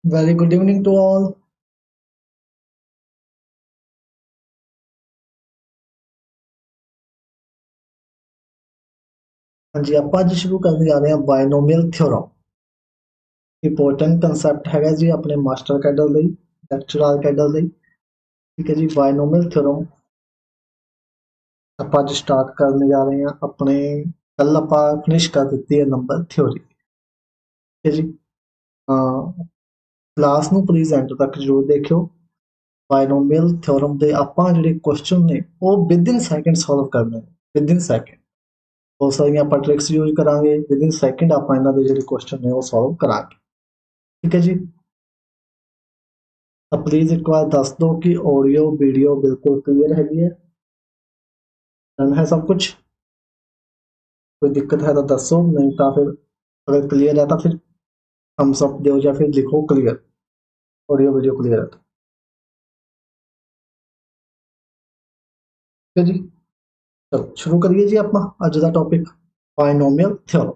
Very good evening to all. हाँ जी, ਆਪਾਂ ਅੱਜ ਸ਼ੁਰੂ ਕਰਨ ਜਾ ਰਹੇ ਹਾਂ ਬਾਇਨੋਮੀਅਲ ਥਿਓਰਮ। ਇੰਪੋਰਟੈਂਟ ਕਨਸੈਪਟ ਹੈਗਾ ਜੀ ਆਪਣੇ ਮਾਸਟਰ ਕੈਡਰ ਲਈ, ਲੈਕਚਰਰ ਕੈਡਰ ਲਈ। ਠੀਕ ਹੈ ਜੀ, ਬਾਇਨੋਮੀਅਲ ਥਿਓਰਮ ਆਪਾਂ ਅੱਜ ਸਟਾਰਟ ਕਰਨ ਜਾ ਰਹੇ ਹਾਂ। ਆਪਣੇ ਕੱਲ ਆਪਾਂ ਫਿਨਿਸ਼ ਕਰ ਦਿੱਤੀ ਹੈ ਨੰਬਰ ਥਿਓਰੀ। ਠੀਕ ਹੈ ਜੀ, ਕਲਾਸ ਨੂੰ ਪਲੀਜ਼ ਐਂਡ ਤੱਕ ਜ਼ਰੂਰ ਦੇਖਿਓ। ਬਾਇਨੋਮੀਅਲ ਥਿਓਰਮ ਦੇ ਆਪਾਂ ਜਿਹੜੇ ਕੁਐਸਚਨ ਨੇ ਉਹ ਵਿਦਿਨ ਸੈਕਿੰਡ ਸੋਲਵ ਕਰਨੇ ਨੇ, ਵਿਦਿਨ ਸੈਕਿੰਡ। ਬਹੁਤ ਸਾਰੀਆਂ ਆਪਾਂ ਟ੍ਰਿਕਸ ਯੂਜ਼ ਕਰਾਂਗੇ, ਵਿਦਿਨ ਸੈਕਿੰਡ ਆਪਾਂ ਇਹਨਾਂ ਦੇ ਜਿਹੜੇ ਕੁਐਸਚਨ ਨੇ ਉਹ ਸੋਲਵ ਕਰਾਂਗੇ। ਠੀਕ ਹੈ ਜੀ, ਤਾਂ ਪਲੀਜ਼ ਇੱਕ ਵਾਰ ਦੱਸ ਦਿਓ ਕਿ ਆਡੀਓ ਵੀਡੀਓ ਬਿਲਕੁਲ ਕਲੀਅਰ ਹੈਗੀ ਹੈ, ਡਨ ਹੈ ਸਭ ਕੁਝ। ਕੋਈ ਦਿੱਕਤ ਹੈ ਤਾਂ ਦੱਸੋ, ਨਹੀਂ ਤਾਂ ਫਿਰ अगर क्लियर है तो फिर थम्स अप दो या फिर लिखो क्लियर, ऑडियो वीडियो क्लियर है तो। ठीक है जी, चलो शुरू करिए जी अपना अज का topic binomial theorem.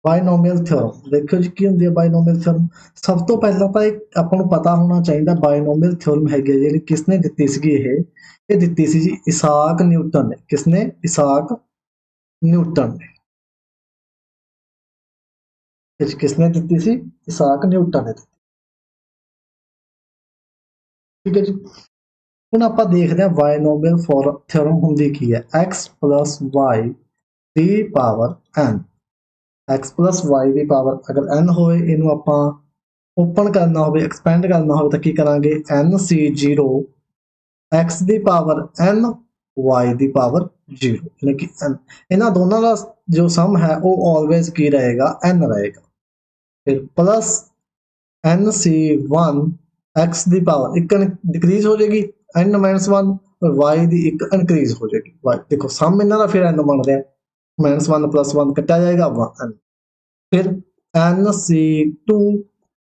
Binomial theorem देखो जी की होंगी है बायनोमियल थ्योरम। सब तो पहला तो एक अपन को पता होना चाहिए बायनोमियल थ्योरम हैगी जी किसने दिती सी, ये दिती सी जी इसाक न्यूटन ने। किसने? इसाक न्यूटन ने। किसने दिती सी? इसाक न्यूटन ने दी। ठीक है जी, ਹੁਣ ਆਪਾਂ ਦੇਖਦੇ ਹਾਂ ਬਾਇਨੋਮੀਅਲ ਥਿਓਰਮ ਹੁੰਦੀ ਕੀ ਹੈ। x plus y ਦੀ power n, x plus y ਦੀ ਪਾਵਰ ਅਗਰ n ਹੋਵੇ, ਇਹਨੂੰ ਆਪਾਂ ਓਪਨ ਕਰਨਾ ਹੋਵੇ, ਐਕਸਪੈਂਡ ਕਰਨਾ ਹੋਵੇ ਤਾਂ ਕੀ ਕਰਾਂਗੇ, nc0 x ਦੀ ਪਾਵਰ n y ਦੀ ਪਾਵਰ 0, यानी कि n। ਇਹਨਾਂ ਦੋਨਾਂ ਦਾ ਜੋ ਸਮ ਹੈ ਉਹ ਆਲਵੇਜ਼ ਕੀ ਰਹੇਗਾ, n ਰਹੇਗਾ। ਫਿਰ प्लस nc1 x ਦੀ ਪਾਵਰ ਇੱਕ डिक्रीज हो जाएगी n माइनस 1 और y ਦੀ ਇੱਕ ਇਨਕਰੀਜ਼ ਹੋ ਜਾਏਗੀ। y ਦੇਖੋ ਸਮ ਇਹਨਾਂ ਦਾ ਫਿਰ n ਬਣ ਰਿਹਾ, -1 + 1 ਕੱਟਿਆ ਜਾਏਗਾ 1। ਫਿਰ nc2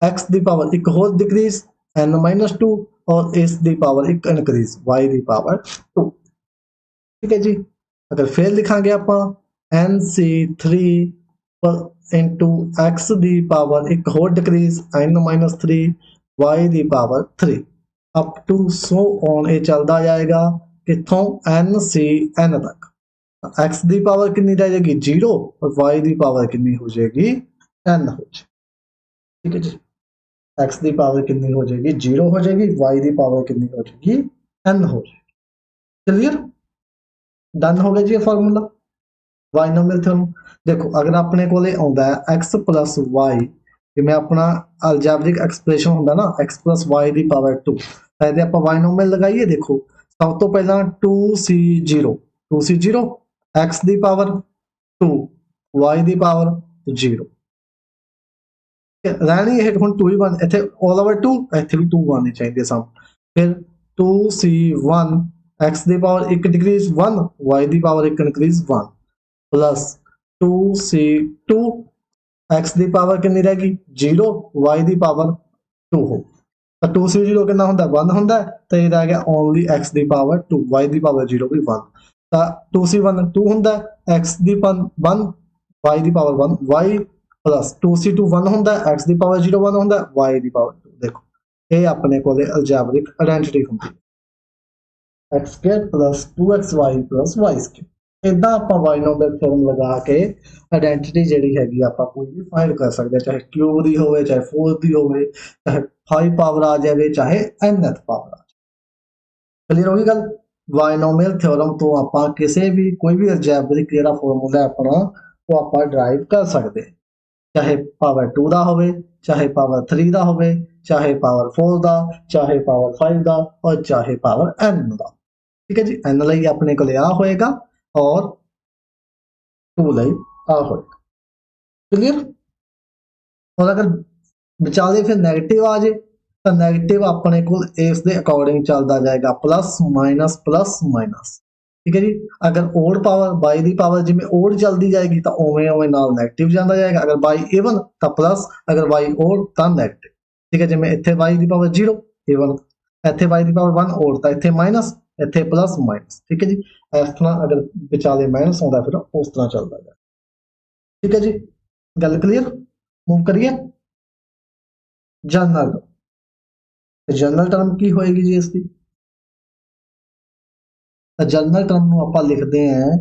x ਦੀ ਪਾਵਰ ਇੱਕ ਹੋਰ डिक्रीज n-2 और ਇਸ ਦੀ ਪਾਵਰ ਇੱਕ ਇਨਕਰੀਜ਼ y ਦੀ ਪਾਵਰ 2। ठीक है जी, अगर फिर लिखांगे आप nc3 इंटू x ਦੀ ਪਾਵਰ ਇੱਕ ਹੋਰ डिक्रीज n-3 y ਦੀ power 3 up to so on. ये चलता जाएगा कितों nc n तक। x की पावर कितनी रह जाएगी, 0 और y की पावर कितनी हो जाएगी, n हो जाएगी। ठीक है जी, x की पावर कितनी हो जाएगी, 0 हो जाएगी, y की पावर कितनी हो जाएगी, n हो जाएगी। क्लियर, डन हो गया जी ये फॉर्मूला बायनोमियल थ्योरम। देखो अगर अपने को आता है x प्लस वाई, जिमें अपना अलजैब्रिक एक्सप्रेशन होंगे ना x प्लस वाई की पावर 2, तो आप बायनोमियल लगाइए। देखो सब तो पहला 2c0, 2c0 x की पावर 2 y की पावर 0 रहनी है। हम 2 ही बन इतने ऑल ओवर 2, इतने भी 2 बननी चाहिए सम। फिर 2c1 x की पावर एक डिक्रीज 1 y की पावर एक इनक्रीज 1 प्लस 2c2 x की पावर कितनी रहेगी, 0 y की पावर 2 हो। तो 2c0 कितना होंगे, 1 होंगे, तो ये रह गया ओनली x की पावर 2, y की पावर 0 भी 1। तो 2c1 2 होंगे, x की पावर 1 y की पावर 1 y प्लस 2c2 1 होंगे, x की पावर 0 1 होंगे, y की पावर 2। देखो ये अपने को अलजैब्रिक आइडेंटिटी होंगी x square plus 2xy plus y square. इदा आप बायनोमियल थ्योरम लगा के आइडेंटिटी जी हैगी आप कोई भी फाइंड कर सकते हैं, चाहे क्यूब की हो, चाहे 4 की हो, चाहे 5 पावर आ जाए, चाहे nth पावर आ जाए। क्लीयर होगी गल। बायनोमियल थ्योरम तो आप किसी भी कोई भी अलजैब्रिक जो फॉर्मूला अपना वो आप ड्राइव कर सकते, चाहे पावर 2 का हो, चाहे पावर 3 का हो, चाहे पावर 4 का, चाहे पावर 5 का और चाहे पावर n का। ठीक है जी, n ਲਈ ਆਪਣੇ ਕੋਲ ਆ ਹੋਏਗਾ और 2 ਲਈ ਆ ਹੋਏਗਾ। क्लियर। और अगर विचाले फिर नेगेटिव आ जाए तो नेगेटिव अपने को इस दे अकॉर्डिंग चलता जाएगा प्लस माइनस प्लस माइनस। ठीक है जी, अगर ओड पावर बाई की पावर जिमें ओड चलती जाएगी तो उवें उवें नाल नेगेटिव जाता जाएगा। अगर बाई इवन तो प्लस, अगर बाई ओड तो नेगेटिव। ठीक है, जिमें इतने बाई की पावर 0 इवन, इतने बाई की पावर 1 ओड, तो इतने माइनस, इतने प्लस माइनस। ठीक है जी, इस तरह अगर विचाले माइनस आता फिर उस तरह चलता जाए। ठीक है जी, गल क्लीयर। मूव करिए। ਜਨਰਲ ਟਰਮ ਕੀ ਹੋਏਗੀ ਜੀ ਇਸ ਦੀ? ਜਨਰਲ ਟਰਮ ਨੂੰ ਆਪਾਂ ਲਿਖਦੇ ਹਾਂ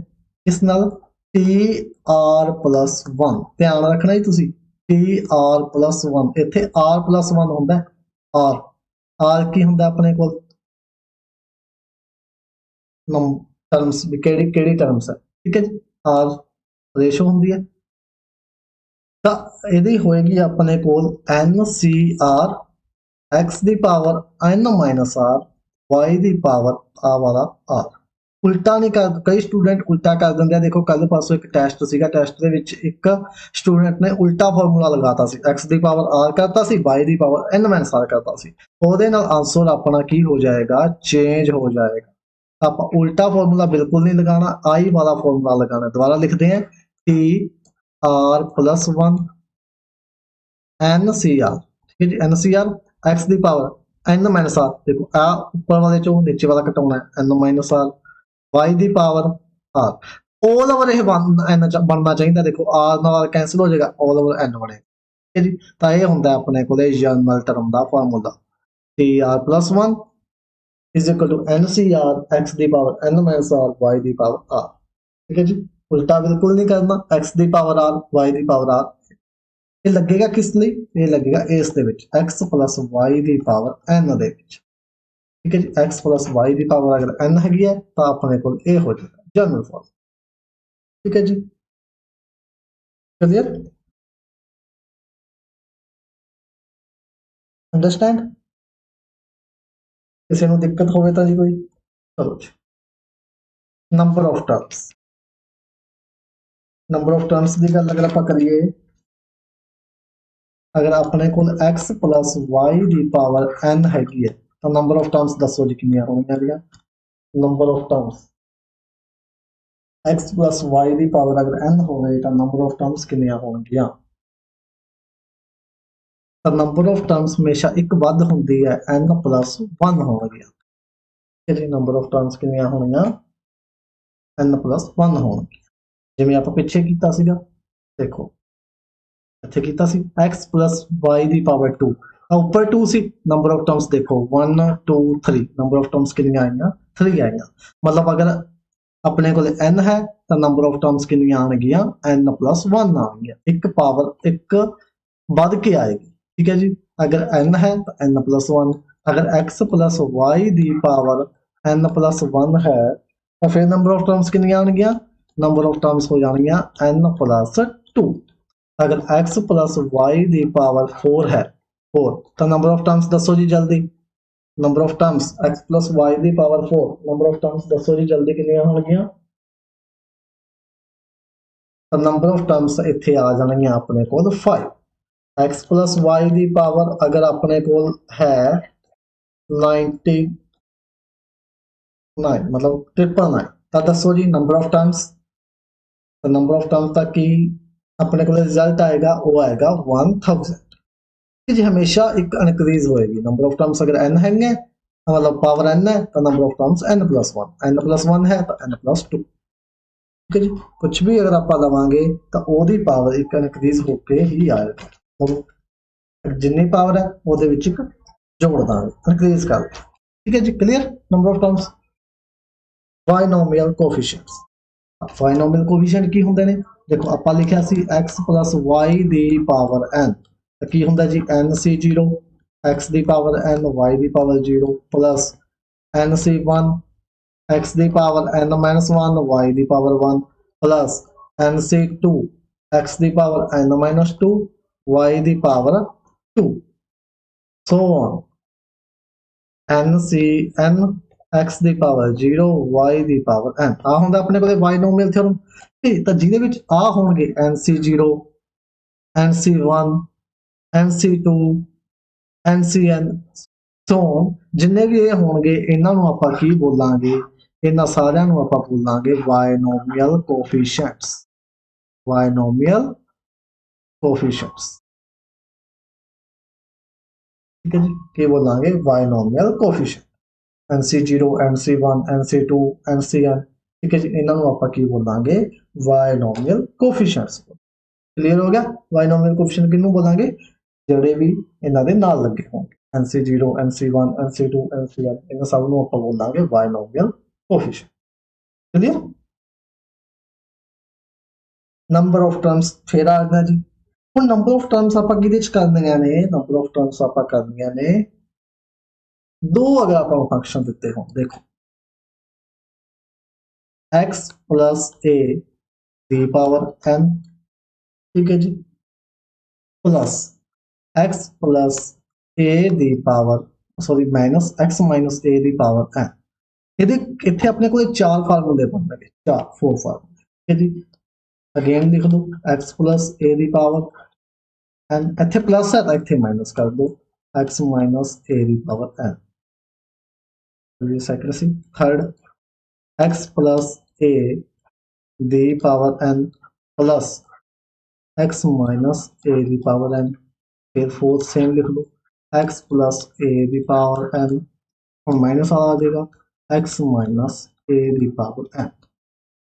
ਇਸ ਨਾਲ TR+1। ਧਿਆਨ ਰੱਖਣਾ ਜੀ ਤੁਸੀਂ, TR+1। ਇੱਥੇ R+1 ਹੁੰਦਾ, R ਕੀ ਹੁੰਦਾ ਆਪਣੇ ਕੋਲ? ਟਰਮਸ ਵੀ ਕਿਹੜੀ ਟਰਮਸ ਹੈ, ਠੀਕ ਹੈ ਜੀ। R ਰੇਸ਼ੋ ਹੁੰਦੀ ਹੈ, ਤਾਂ ਇਹਦੀ ਹੋਏਗੀ ਆਪਣੇ ਕੋਲ NCR x ਦੀ power n minus r y ਦੀ ਪਾਵਰ ਆ ਵਾਲਾ r। ਉਲਟਾ ਨਹੀਂ ਕਰ, ਕਈ ਸਟੂਡੈਂਟ ਉਲਟਾ ਕਰ ਦਿੰਦੇ ਆ। ਦੇਖੋ ਕੱਲ ਪਰਸੋਂ ਇੱਕ ਟੈਸਟ ਸੀਗਾ, ਟੈਸਟ ਦੇ ਵਿੱਚ ਇੱਕ ਸਟੂਡੈਂਟ ਨੇ ਉਲਟਾ ਫਾਰਮੂਲਾ ਲਗਾਤਾ ਸੀ, x ਦੀ ਪਾਵਰ r ਕਰਤਾ ਸੀ, y ਦੀ ਪਾਵਰ n ਮਾਈਨਸ r ਕਰਤਾ ਸੀ। ਉਹਦੇ ਨਾਲ ਆਂਸਰ ਆਪਣਾ ਕੀ ਹੋ ਜਾਏਗਾ? ਚੇਂਜ ਹੋ ਜਾਏਗਾ। ਆਪਾਂ ਉਲਟਾ ਫਾਰਮੂਲਾ ਬਿਲਕੁਲ ਨਹੀਂ ਲਗਾਉਣਾ, आई वाला फॉर्मूला लगाना। दोबारा लिखते हैं TR+1 NCR, ठीक है जी। NCR x ਦੀ ਪਾਵਰ n ਮਾਈਨਸ r, ਦੇਖੋ ਆ ਉੱਪਰ ਵਾਲੇ ਚੋਂ ਨੀਚੇ ਵਾਲਾ ਘਟਾਉਣਾ ਹੈ, n ਮਾਈਨਸ r y ਦੀ ਪਾਵਰ r। ऑल ओवर ਇਹ n ਬਣਨਾ ਚਾਹੀਦਾ। ਦੇਖੋ r ਨਾਲ ਕੈਂਸਲ ਹੋ ਜਾਏਗਾ, ऑल ओवर n ਬਣੇਗਾ, ਠੀਕ ਹੈ ਜੀ। ਤਾਂ ਇਹ ਹੁੰਦਾ ਆਪਣੇ ਕੋਲੇ general term the formula, TR+1 is equal to NCR x the power n minus r y ਦੀ ਪਾਵਰ r, ठीक है जी। उल्टा बिल्कुल नहीं करना, x ਦੀ ਪਾਵਰ r y ਦੀ ਪਾਵਰ r। ਇਹ ਲੱਗੇਗਾ ਕਿਸ ਲਈ? ਇਹ ਲੱਗੇਗਾ ਇਸ ਦੇ ਵਿੱਚ x plus y ਦੀ ਪਾਵਰ n ਦੇ ਵਿੱਚ, ਠੀਕ ਹੈ ਜੀ। x plus y ਦੀ ਪਾਵਰ ਅਗਰ n ਹੈਗੀ ਹੈ ਤਾਂ ਆਪਣੇ ਕੋਲ ਇਹ ਹੋ ਜਾਏਗਾ ਜਨਰਲ ਫਾਰਮ, ਠੀਕ ਹੈ ਜੀ। ਕਲੀਅਰ? ਅੰਡਰਸਟੈਂਡ? ਕਿਸੇ ਨੂੰ ਦਿੱਕਤ ਹੋਵੇ ਤਾਂ ਜੀ ਕੋਈ? ਚਲੋ ਜੀ, number of terms. Number of terms ਦੀ ਗੱਲ ਅਗਰ ਆਪਾਂ ਕਰੀਏ, अगर अपने को x प्लस वाई की पावर n हैगी है तो नंबर ऑफ टर्म्स दसो जी कितनी होंगी? Number of terms x plus y की पावर अगर n हो गई तो नंबर ऑफ टर्म्स कितनी होंगी? तो नंबर ऑफ टर्म्स हमेशा एक वध होंगी है, n+1 होगी जी। नंबर ऑफ टर्म्स कितनी होंगी? n+1 होंगी। जिवें आप पिछे कीता सीगा, देखो ਇੱਥੇ ਕੀਤਾ ਸੀ x plus y ਦੀ ਪਾਵਰ 2, ਉੱਪਰ 2 ਸੀ। ਨੰਬਰ ਆਫ ਟਰਮਸ ਦੇਖੋ 1 2 3, ਨੰਬਰ ਆਫ ਟਰਮਸ ਕਿੰਨੀਆਂ ਆਈਆਂ? 3 ਆਈਆਂ। ਮਤਲਬ ਅਗਰ ਆਪਣੇ ਕੋਲ n ਹੈ ਤਾਂ ਨੰਬਰ ਆਫ ਟਰਮਸ ਕਿੰਨੀਆਂ ਆਣਗੀਆਂ? n+1 ਆਣਗੀਆਂ। ਇੱਕ ਪਾਵਰ ਇੱਕ ਵੱਧ ਕੇ ਆਏਗੀ, ਠੀਕ ਹੈ ਜੀ। ਅਗਰ n ਹੈ ਤਾਂ n+1, ਅਗਰ x plus y ਦੀ ਪਾਵਰ n+1 ਹੈ ਤਾਂ ਫਿਰ ਨੰਬਰ ਆਫ ਟਰਮਸ ਕਿੰਨੀਆਂ ਆਣਗੀਆਂ? ਨੰਬਰ ਆਫ ਟਰਮਸ ਹੋ ਜਾਣਗੀਆਂ n+2। अगर x प्लस y की पावर 4 है, 4, तो नंबर ऑफ टर्म्स दसो जी जल्दी। Number of terms x plus y की पावर 4, नंबर ऑफ टर्म्स दसो जी जल्दी कितनी होंगी? तो नंबर ऑफ टर्म्स इत्थे आ जाएंगे अपने को 5। x प्लस y की पावर अगर अपने को है 99, मतलब 999, तो दसो जी नंबर ऑफ टर्म्स। तो नंबर ऑफ टर्म्स तक की अपने को रिजल्ट आएगा, वो आएगा 1000 जी। हमेशा एक इनक्रीज होएगी। नंबर ऑफ टर्म्स अगर n है मतलब पावर n है तो number of terms n+1, n+1 है तो n+2, ठीक है जी। कुछ भी अगर आप लवांगे तो ओदी पावर एक इनक्रीज होके ही आएगा, मतलब जिन्नी पावर है ओदे विच एक जोड़ दांगे, इनक्रीज कर, ठीक है जी। Clear? Number of terms. Binomial coefficients, binomial coefficient की होंदे ने? देखो आप लिखा सी x प्लस वाई की पावर n, तो की होंदा जी nc0 x की पावर n y की पावर 0 प्लस nc1 x की पावर n माइनस 1 y की पावर 1 प्लस nc2 x की पावर n माइनस 2 y की power 2, so on ncn x की पावर 0 y की पावर n। आ होंदा अपने को बाइनोमियल थ्योरम। तो जिहदे विच आ होणगे NC0 NC1 NC2 NCN, सो जिन्ने भी ये होणगे इन्हां नूं आपां की बोलांगे? इन्हां सारियां नूं आपां बोलांगे बाइनोमियल कोएफिशिएंट्स, बाइनोमियल कोएफिशिएंट्स, ठीक है जी। की बोलांगे? Binomial coefficient. NC0 NC1 NC2 NCN, ठीक है जी। इन्हों आप बोलेंगे बाइनोमियल कोएफिशिएंट्स। क्लियर हो गया? बाइनोमियल कोएफिशिएंट किन्नू बोलेंगे? ਜਿਹੜੇ ਵੀ ਇਹਨਾਂ ਦੇ ਨਾਲ ਲੱਗੇ ਹੋਣਗੇ NC0 NC1 NC2 NCn ਇਹਨਾਂ ਸਭ ਨੂੰ ਆਪਾਂ ਬੋਲਾਂਗੇ binomial coefficient. Clear. Number of terms ਫਿਰ ਆ ਗਿਆ ਜੀ। ਹੁਣ ਨੰਬਰ ਆਫ ਟਰਮਸ ਆਪਾਂ ਕਿਹਦੇ ਚ ਕਰਨੀਆਂ ਨੇ? ਨੰਬਰ ਆਫ ਟਰਮਸ ਆਪਾਂ ਕਰਨੀਆਂ ਨੇ ਦੋ ਅਗਰ ਆਪਾਂ ਫੰਕਸ਼ਨ ਦਿੱਤੇ ਹੋਣ, ਦੇਖੋ x plus a ਦੀ ਪਾਵਰ n, ਠੀਕ ਹੈ ਜੀ, ਪਲੱਸ x plus a ਦੀ power minus x minus a ਦੀ ਪਾਵਰ n। ਇਹਦੇ ਇੱਥੇ ਆਪਣੇ ਕੋਲ ਚਾਰ ਫਾਰਮੂਲੇ ਬਣਨਗੇ, फोर फार्मूले, ठीक है जी। अगेन लिख दो x plus a ਦੀ ਪਾਵਰ n, ਇੱਥੇ ਪਲੱਸ ਹੈ ਤਾਂ ਇੱਥੇ ਮਾਈਨਸ ਕਰ ਦੋ x minus a ਦੀ ਪਾਵਰ n। सेकंड सी थर्ड x plus a ਦੀ power n plus x minus a ਦੀ ਪਾਵਰ n। फिर फोर्थ सेम लिख लो x plus a ਦੀ ਪਾਵਰ n और माइनस वाला आ जाएगा x minus a ਦੀ ਪਾਵਰ n,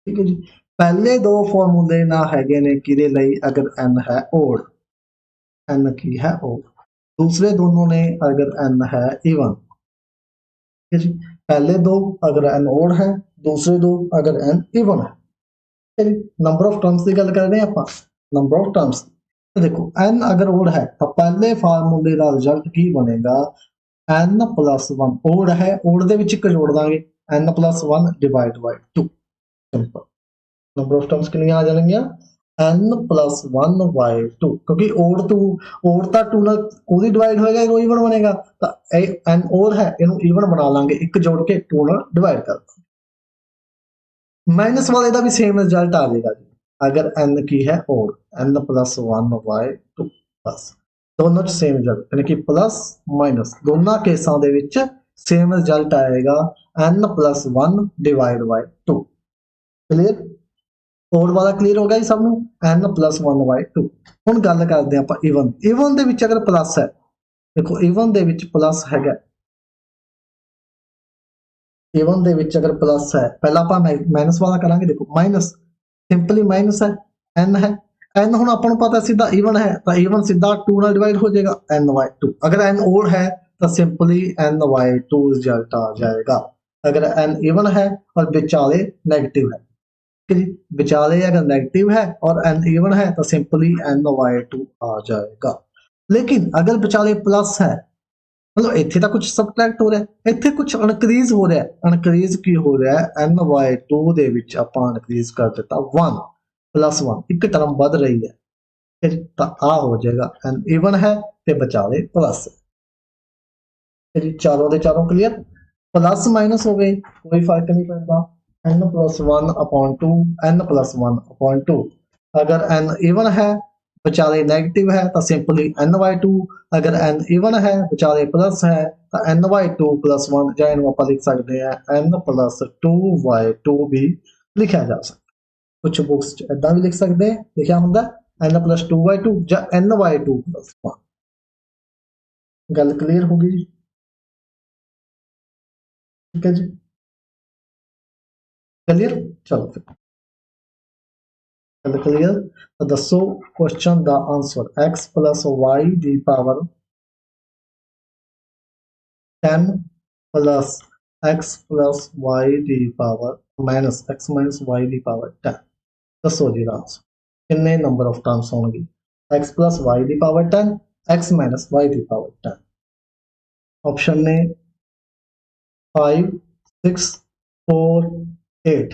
ठीक है जी। पहले दो फॉर्मूले ना हैगे ने किदे लई अगर n है ओड, n की है ओड। दूसरे दोनों ने अगर n है इवन, ठीक है जी। पहले दो अगर n ओड है, दूसरे दो अगर n इवन है, ठीक है जी। नंबर ऑफ टर्म्स की गल कर रहे हैं आप, नंबर ऑफ टर्म्स। तो देखो n अगर ओड है तो पहले फार्मूले का रिजल्ट की बनेगा n प्लस 1। ओड है, ओड दे विच इक जोड़ Dange n plus 1 divide by 2, simple. Number of terms कितनी आ जाएंगी? n प्लस 1 बाय 2, क्योंकि ओड तो 2 ਨਾਲ ਉਹਦੀ ਡਿਵਾਈਡ ਹੋਏਗਾ, ਇਹਨੂੰ ਈਵਨ ਬਣੇਗਾ ਤਾਂ ਇਹ n ओड है ਇਹਨੂੰ ਈਵਨ ਬਣਾ ਲਾਂਗੇ, ਇੱਕ ਜੋੜ ਕੇ 2 ਨਾਲ ਡਿਵਾਈਡ ਕਰ ਦਾਂਗੇ। माइनस वाले का भी सेम रिजल्ट आ जाएगा जी अगर n की है ओड, n प्लस 1 बाय 2 बस दोनों सेम रिजल्ट, यानी कि प्लस माइनस दोनों केसां दे विच सेम रिजल्ट आएगा n plus 1 divide by 2। Clear? Odd वाला क्लियर हो गया जी सब नूं, n प्लस 1 बाय 2। हुण गल करदे आपां इवन। इवन दे विच अगर प्लस है, देखो इवन दे विच प्लस हैगा, इवन दे विच अगर प्लस है, पहला आप माइनस वाला करांगे। देखो माइनस सिंपली माइनस है, n है, n हुण आपां नूं पता सीधा इवन है तो इवन सीधा 2 नाल डिवाइड हो जाएगा n बाय 2। अगर n ओड है तो सिंपली n बाय 2 रिजल्ट आ जाएगा। अगर n इवन है और विचाले नेगेटिव है, ठीक है जी, विचाले अगर नेगेटिव है और n इवन है तो सिंपली n बाय 2 आ जाएगा। लेकिन अगर विचाले प्लस है, मतलब इत्थे तो कुछ सबट्रैक्ट हो रहा है, इत्थे कुछ अनक्रीज हो रहा है। अनक्रीज की हो रहा है n बाय 2 दे विच आपां अनक्रीज कर दिता 1 प्लस 1, एक टर्म बढ़ रही है, फिर तो आ हो जाएगा n इवन है ते बचाले प्लस है। चारों दे चारों क्लियर। प्लस माइनस हो गए कोई फर्क नहीं पड़ता, n plus 1 upon 2, n plus 1 upon 2। अगर n इवन है विचाले नेगेटिव है तो सिंपली n बाय 2। अगर n इवन है विचाले प्लस है तो n बाय 2 प्लस 1, या इन्हू आप लिख सकते हैं n प्लस 2 बाय 2 भी लिखा जा सकता। कुछ बुक्स इदा भी लिख सकते हैं, लिखा होंगे n प्लस 2 बाय 2 या n बाय 2 प्लस 1। गल क्लियर होगी जी, ठीक है जी, क्लियर। चलो फिर गल क्लियर। तो दसो क्वेश्चन का आंसर x प्लस वाई की power 10 plus x plus y की power minus x minus y की पावर 10। दसो जी आंसर कितने नंबर ऑफ टर्म्स होंगे? x प्लस वाई की पावर 10, x माइनस वाई की पावर 10। ऑप्शन ने 5, 6, 4, 8।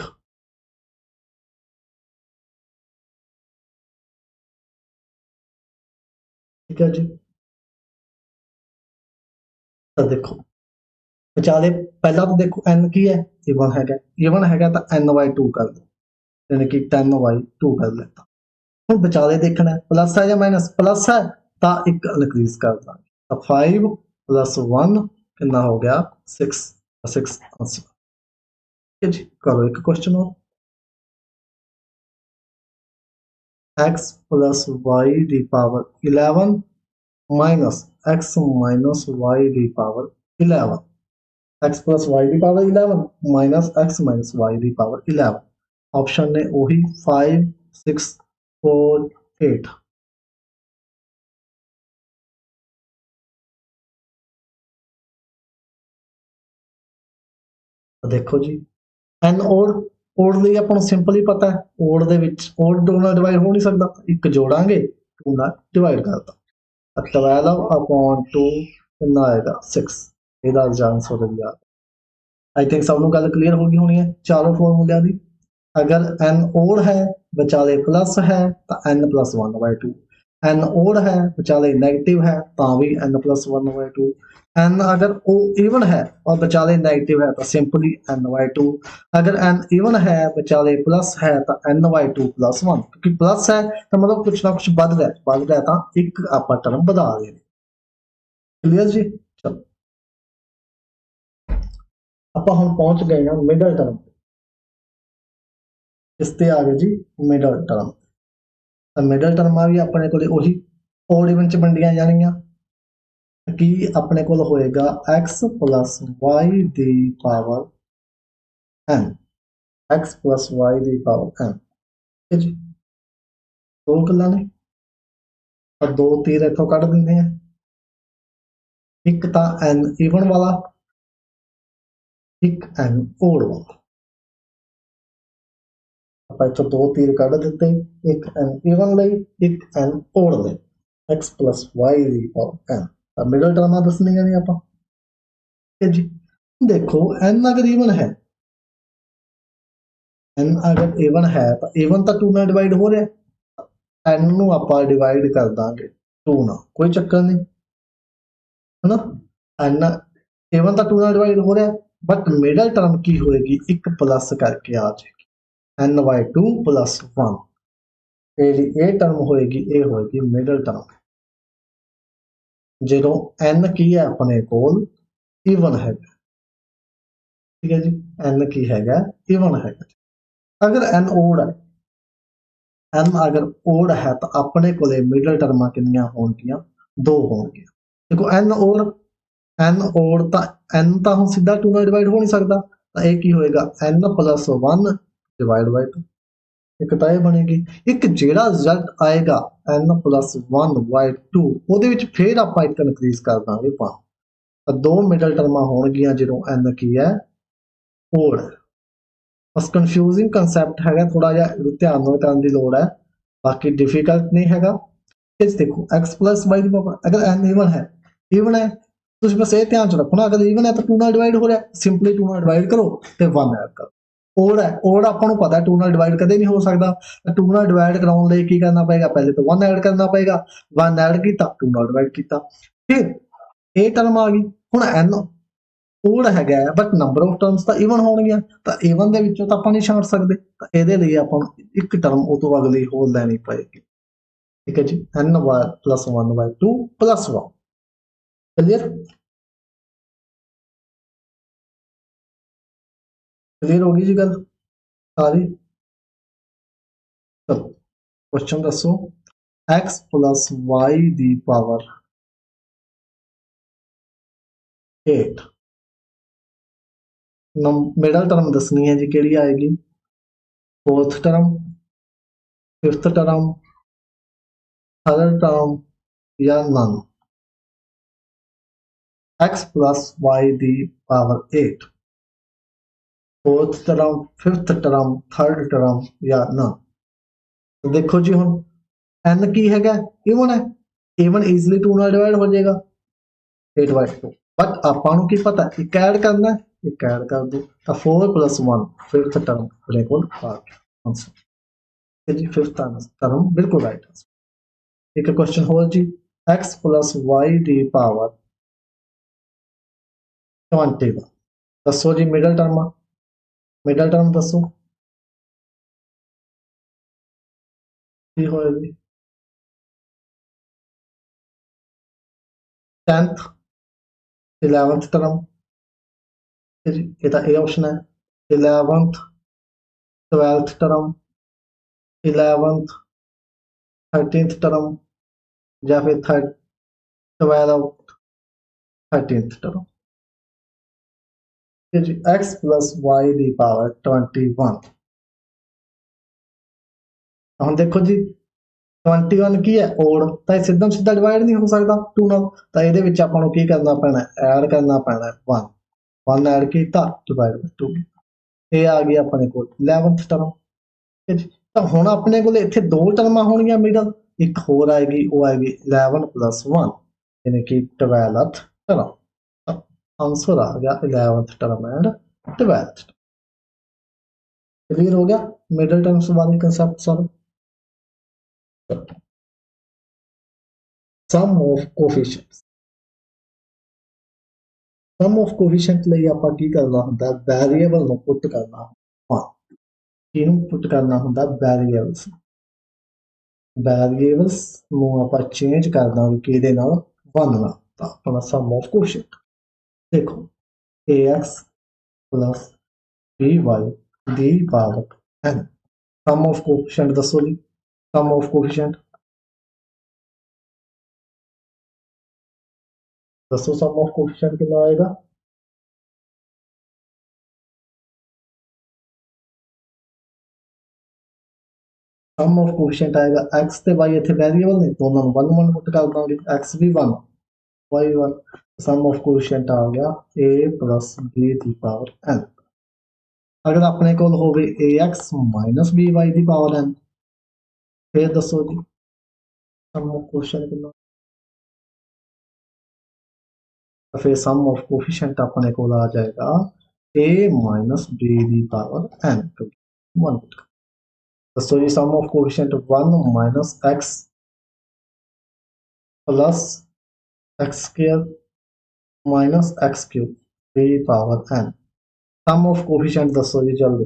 ठीक है जी। तो देखो विचाले पहला तो देखो n की है इवन है, इवन है तो n बाय 2 कर दो, यानी कि 10 बाय 2 कर लेता। हम विचाले देखना है प्लस है या माइनस, प्लस है तो एक इनक्रीज कर देंगे तो 5 प्लस 1 कितना हो गया 6, 6 आंसर। ठीक है जी। करो एक क्वेश्चन और x प्लस वाई की power 11 minus x minus y की पावर 11। x प्लस वाई की power 11 minus x minus y की पावर 11। ऑप्शन ने वही 5, 6, 4, 8। ਤਾਂ ਦੇਖੋ ਜੀ n ਓਡ ਲਈ ਆਪਾਂ ਨੂੰ ਸਿੰਪਲ ਹੀ ਪਤਾ ਹੈ ਓਡ ਦੇ ਵਿੱਚ ਓਡ 2 ਨਾਲ ਡਿਵਾਈਡ ਹੋ ਨਹੀਂ ਸਕਦਾ ਇੱਕ ਜੋੜਾਂਗੇ 2 ਨਾਲ ਡਿਵਾਈਡ ਕਰਤਾ 12 upon 2 ਕਿੰਨਾ ਆਏਗਾ 6 ਇਹਦਾ ਆਂਸਰ ਹੋ ਗਿਆ आई थिंक सब ਨੂੰ ਗੱਲ ਕਲੀਅਰ ਹੋ ਗਈ ਹੋਣੀ ਹੈ ਚਾਰੋਂ ਫਾਰਮੂਲਿਆਂ ਦੀ अगर n ओड है विचाले प्लस है तो n प्लस 1/2 n ओड है विचाले नेगेटिव है तो भी n प्लस 1/2 n अगर ओ इवन है और विचाले नेगेटिव है तो सिंपली n/2 अगर n इवन है विचाले प्लस है तो n/2 प्लस 1 क्योंकि प्लस है तो मतलब कुछ ना कुछ बढ़ रहा है तो एक आप टर्म बढ़ा रहे हैं क्लियर जी चलो ਆਪਾਂ ਹੁਣ ਪਹੁੰਚ ਗਏ ਹਾਂ ਮਿਡਲ ਟਰਮ ਇਸ ਤੇ ਆ ਗਏ ਜੀ ਮਿਡਲ ਟਰਮ ਤਾਂ ਮਿਡਲ ਟਰਮਾਂ ਵੀ ਆਪਣੇ ਕੋਲੇ ਉਹੀ ਓਡ ਇਵਨ ਚ ਵੰਡੀਆਂ ਜਾਣੀਆਂ ਕੀ ਆਪਣੇ ਕੋਲ ਹੋਏਗਾ x y ਦੀ ਪਾਵਰ n x y ਦੀ ਪਾਵਰ n ਠੀਕ ਜੀ ਦੋ ਗੱਲਾਂ ਨੇ ਤਾਂ ਦੋ ਤੀਰ ਇੱਥੋਂ ਕੱਢ ਦਿੰਦੇ ਆ ਇੱਕ ਤਾਂ n ਇਵਨ ਵਾਲਾ ਇੱਕ n ਓਡ ਵਾਲਾ ਆਪਾਂ ਇੱਥੋਂ ਦੋ ਤੀਰ ਕੱਢ ਦਿੱਤੇ ਇੱਕ n ਇਵਨ ਲਈ ਇੱਕ n ਓਡ ਲਈ x y ਦੀ ਪਾਵਰ n ਤਾਂ ਮਿਡਲ ਟਰਮਾਂ ਦੱਸਣੀਆਂ ਨੇ ਆਪਾਂ ਠੀਕ ਜੀ ਦੇਖੋ n ਅਗਰ ਇਵਨ ਹੈ n ਅਗਰ ਇਵਨ ਹੈ ਤਾਂ ਇਵਨ ਤਾਂ 2 ਨਾਲ ਡਿਵਾਈਡ ਹੋ ਰਿਹਾ n ਨੂੰ ਆਪਾਂ ਡਿਵਾਈਡ ਕਰ ਦਾਂਗੇ 2 ਨਾਲ ਕੋਈ ਚੱਕਰ ਨਹੀਂ ਹਨਾ n ਇਵਨ ਤਾਂ 2 ਨਾਲ ਡਿਵਾਈਡ ਹੋ ਰਿਹਾ ਬਟ ਮਿਡਲ ਟਰਮ ਕੀ ਹੋਏਗੀ ਇੱਕ ਪਲੱਸ ਕਰਕੇ ਆ ਜਾਏਗੀ n/2 plus 1 ਇਹ ਟਰਮ ਹੋਏਗੀ ਇਹ ਹੋਏਗੀ ਮਿਡਲ ਟਰਮ ਜਦੋਂ n ਕੀ ਹੈ ਆਪਣੇ ਕੋਲ ਇਵਨ ਹੈਗਾ ਠੀਕ ਹੈ ਜੀ n ਕੀ ਹੈਗਾ ਇਵਨ ਹੈਗਾ ਅਗਰ n ਓਡ ਹੈ n ਅਗਰ ਓਡ ਹੈ ਤਾਂ ਆਪਣੇ ਕੋਲੇ ਮਿਡਲ ਟਰਮਾਂ ਕਿੰਨੀਆਂ ਹੋਣਗੀਆਂ ਦੋ ਹੋਣਗੀਆਂ ਦੇਖੋ n ਓਡ ਤਾਂ n ਤਾਂ ਹੁਣ ਸਿੱਧਾ 2 ਨਾਲ ਡਿਵਾਈਡ ਹੋ ਨਹੀਂ ਸਕਦਾ ਤਾਂ ਇਹ ਕੀ ਹੋਏਗਾ n plus 1 डिवाइड बाय 2 एक तो यह बनेगी एक जेड़ा रिजल्ट आएगा n plus 1/2 ਉਹਦੇ ਵਿੱਚ ਫਿਰ ਆਪਾਂ ਇੱਕ ਇਨਕਰੀਜ਼ ਕਰ ਦਾਂਗੇ ਪਾ ਤਾਂ ਦੋ ਮਿਡਲ ਟਰਮਾਂ ਹੋਣਗੀਆਂ ਜਦੋਂ n ਕੀ ਹੈ ਓਡ ਬਸ ਕਨਫਿਊਜ਼ਿੰਗ ਕਨਸੈਪਟ ਹੈਗਾ ਥੋੜਾ ਜਿਹਾ ਧਿਆਨ ਨਾਲ ਕਰਨ ਦੀ ਲੋੜ ਹੈ ਬਾਕੀ ਡਿਫਿਕਲਟ ਨਹੀਂ ਹੈਗਾ ਇਸ ਦੇਖੋ x y ਦੀ ਪਾਵਰ ਅਗਰ n ਇਵਨ ਹੈ ਤੁਸੀਂ ਬਸ ਇਹ ਧਿਆਨ ਚ ਰੱਖੋ ਨਾ ਅਗਰ ਇਵਨ ਹੈ ਤਾਂ 2 ਨਾਲ ਡਿਵਾਈਡ ਹੋ ਰਿਹਾ ਸਿੰਪਲੀ 2 ਨਾਲ ਡਿਵਾਈਡ ਕਰੋ ਤੇ 1 ਐਡ ਕਰੋ ਓਡ ਹੈ ਓਡ ਆਪਾਂ ਨੂੰ ਪਤਾ 2 ਨਾਲ ਡਿਵਾਈਡ ਕਦੇ ਨਹੀਂ ਹੋ ਸਕਦਾ 2 ਨਾਲ ਡਿਵਾਈਡ ਕਰਾਉਣ ਲਈ ਕੀ ਕਰਨਾ ਪਏਗਾ ਪਹਿਲੇ ਤਾਂ 1 ਐਡ ਕਰਨਾ ਪਏਗਾ 1 ਐਡ ਕੀਤਾ 2 ਨਾਲ ਡਿਵਾਈਡ ਕੀਤਾ ਫਿਰ ਇਹ ਟਰਮ ਆ ਗਈ ਹੁਣ n ਓਡ ਹੈਗਾ ਬਟ ਨੰਬਰ ਆਫ ਟਰਮਸ ਤਾਂ ਇਵਨ ਹੋਣਗੀਆਂ ਤਾਂ ਇਵਨ ਦੇ ਵਿੱਚੋਂ ਤਾਂ ਆਪਾਂ ਨਹੀਂ ਛਾਂਟ ਸਕਦੇ ਤਾਂ ਇਹਦੇ ਲਈ ਆਪਾਂ ਨੂੰ ਇੱਕ ਟਰਮ ਉਹ ਤੋਂ ਅਗਲੀ ਹੋਰ ਲੈਣੀ ਪਏਗੀ ਠੀਕ ਹੈ ਜੀ n plus 1/2 plus 1 clear clear होगी जी गल सारी चलो क्वेश्चन दसो x plus y दी पावर 8 मिडल टर्म दसनी है जी केड़ी आएगी fourth term fifth term third term या नन x plus y दी power 8 fourth term fifth term third term या ना तो देखो जी हुन n की हैगा इवन है इवन इजीली 2 ਨਾਲ डिवाइड हो जाएगा 8/2 बट ਆਪਾਂ ਨੂੰ ਕੀ ਪਤਾ ਇੱਕ ਐਡ ਕਰਨਾ ਇੱਕ ਐਡ ਕਰ ਦੋ ਤਾਂ 4 + 1 फिफ्थ टर्म अपने को आ गया आंसर जी फिफ्थ टर्म बिल्कुल राइट आंसर एक क्वेश्चन हो जी x plus y दी पावर 21 दसो जी मिडल टर्म दसो की होएगी 10th 11th टर्म ये तो ए ऑप्शन है 11th 12th term 11th 13th term या फिर 12th 13th टर्म जी x plus y दी पावर 21 हम देखो जी 21 ਕੀ ਹੈ ਓਡ ਤਾਂ ਇਹ ਸਿੱਧਾ ਡਿਵਾਈਡ ਨਹੀਂ ਹੋ ਸਕਦਾ 2 ਨਾਲ ਤਾਂ ਇਹਦੇ ਵਿੱਚ ਆਪਾਂ ਨੂੰ ਕੀ ਕਰਨਾ ਪੈਣਾ ਐਡ ਕਰਨਾ ਪੈਣਾ 1 1 ऐड किया डिवाइड बाय 2 ये आ गई अपने को 11th टर्म ठीक है जी। तो हुण अपने को इत्थे दो टर्मां होणगीਆਂ मिडल एक होर आएगी वो आएगी 11 + 1 यानी कि 12th टर्म आंसर आ गया 11th term and 12th clear हो गया मिडल टर्म्स वाले कंसेप्ट सब sum of coefficients sum of coefficient ਲਈ ਆਪਾਂ ਕੀ ਕਰਨਾ ਹੁੰਦਾ ਵੈਰੀਏਬਲ ਨੂੰ ਪੁੱਟ ਕਰਨਾ ਹਾਂ ਇਹਨੂੰ ਪੁੱਟ ਕਰਨਾ ਹੁੰਦਾ ਵੈਰੀਏਬਲਸ ਨੂੰ ਆਪਾਂ ਚੇਂਜ ਕਰ ਦਾਂਗੇ ਕਿਹਦੇ ਨਾਲ 1 ਨਾਲ ਤਾਂ ਆਪਣਾ ਸਮ ਆਫ ਕੋਫੀਸ਼ੀਐਂਟ ਦੇਖੋ ax plus by ਦੀ power n sum of coefficient ਦੱਸੋ ਜੀ ਸਮ ਆਫ ਕੋਫੀਸ਼ੀਐਂਟ ਦੱਸੋ ਸਮ ਆਫ ਕੋਫੀਸ਼ੀਐਂਟ ਕਿੰਨਾ ਆਏਗਾ सम ऑफ कोफिशिएंट आएगा x ਤੇ y ਇੱਥੇ वेरिएबल ਨੇ ਦੋਨਾਂ ਨੂੰ 1 1 ਪੁੱਟ ਕਰ ਦਾਂਗੇ x ਵੀ 1 y 1 सम ऑफ कोफिशिएंट आ गया a plus b ਦੀ ਪਾਵਰ n अगर अपने को होवे ax minus by ਦੀ ਪਾਵਰ n ਫਿਰ ਦੱਸੋ ਜੀ सम ऑफ कोफिशिएंट कितना फिर सम ऑफ कोफिशिएंट अपने को आ जाएगा a minus b ਦੀ ਪਾਵਰ n 1 ਦੱਸੋ ਜੀ सम of coefficient 1 minus x plus x square minus x cube the power n sum of coefficient ਦੱਸੋ ਜੀ ਜਲਦੀ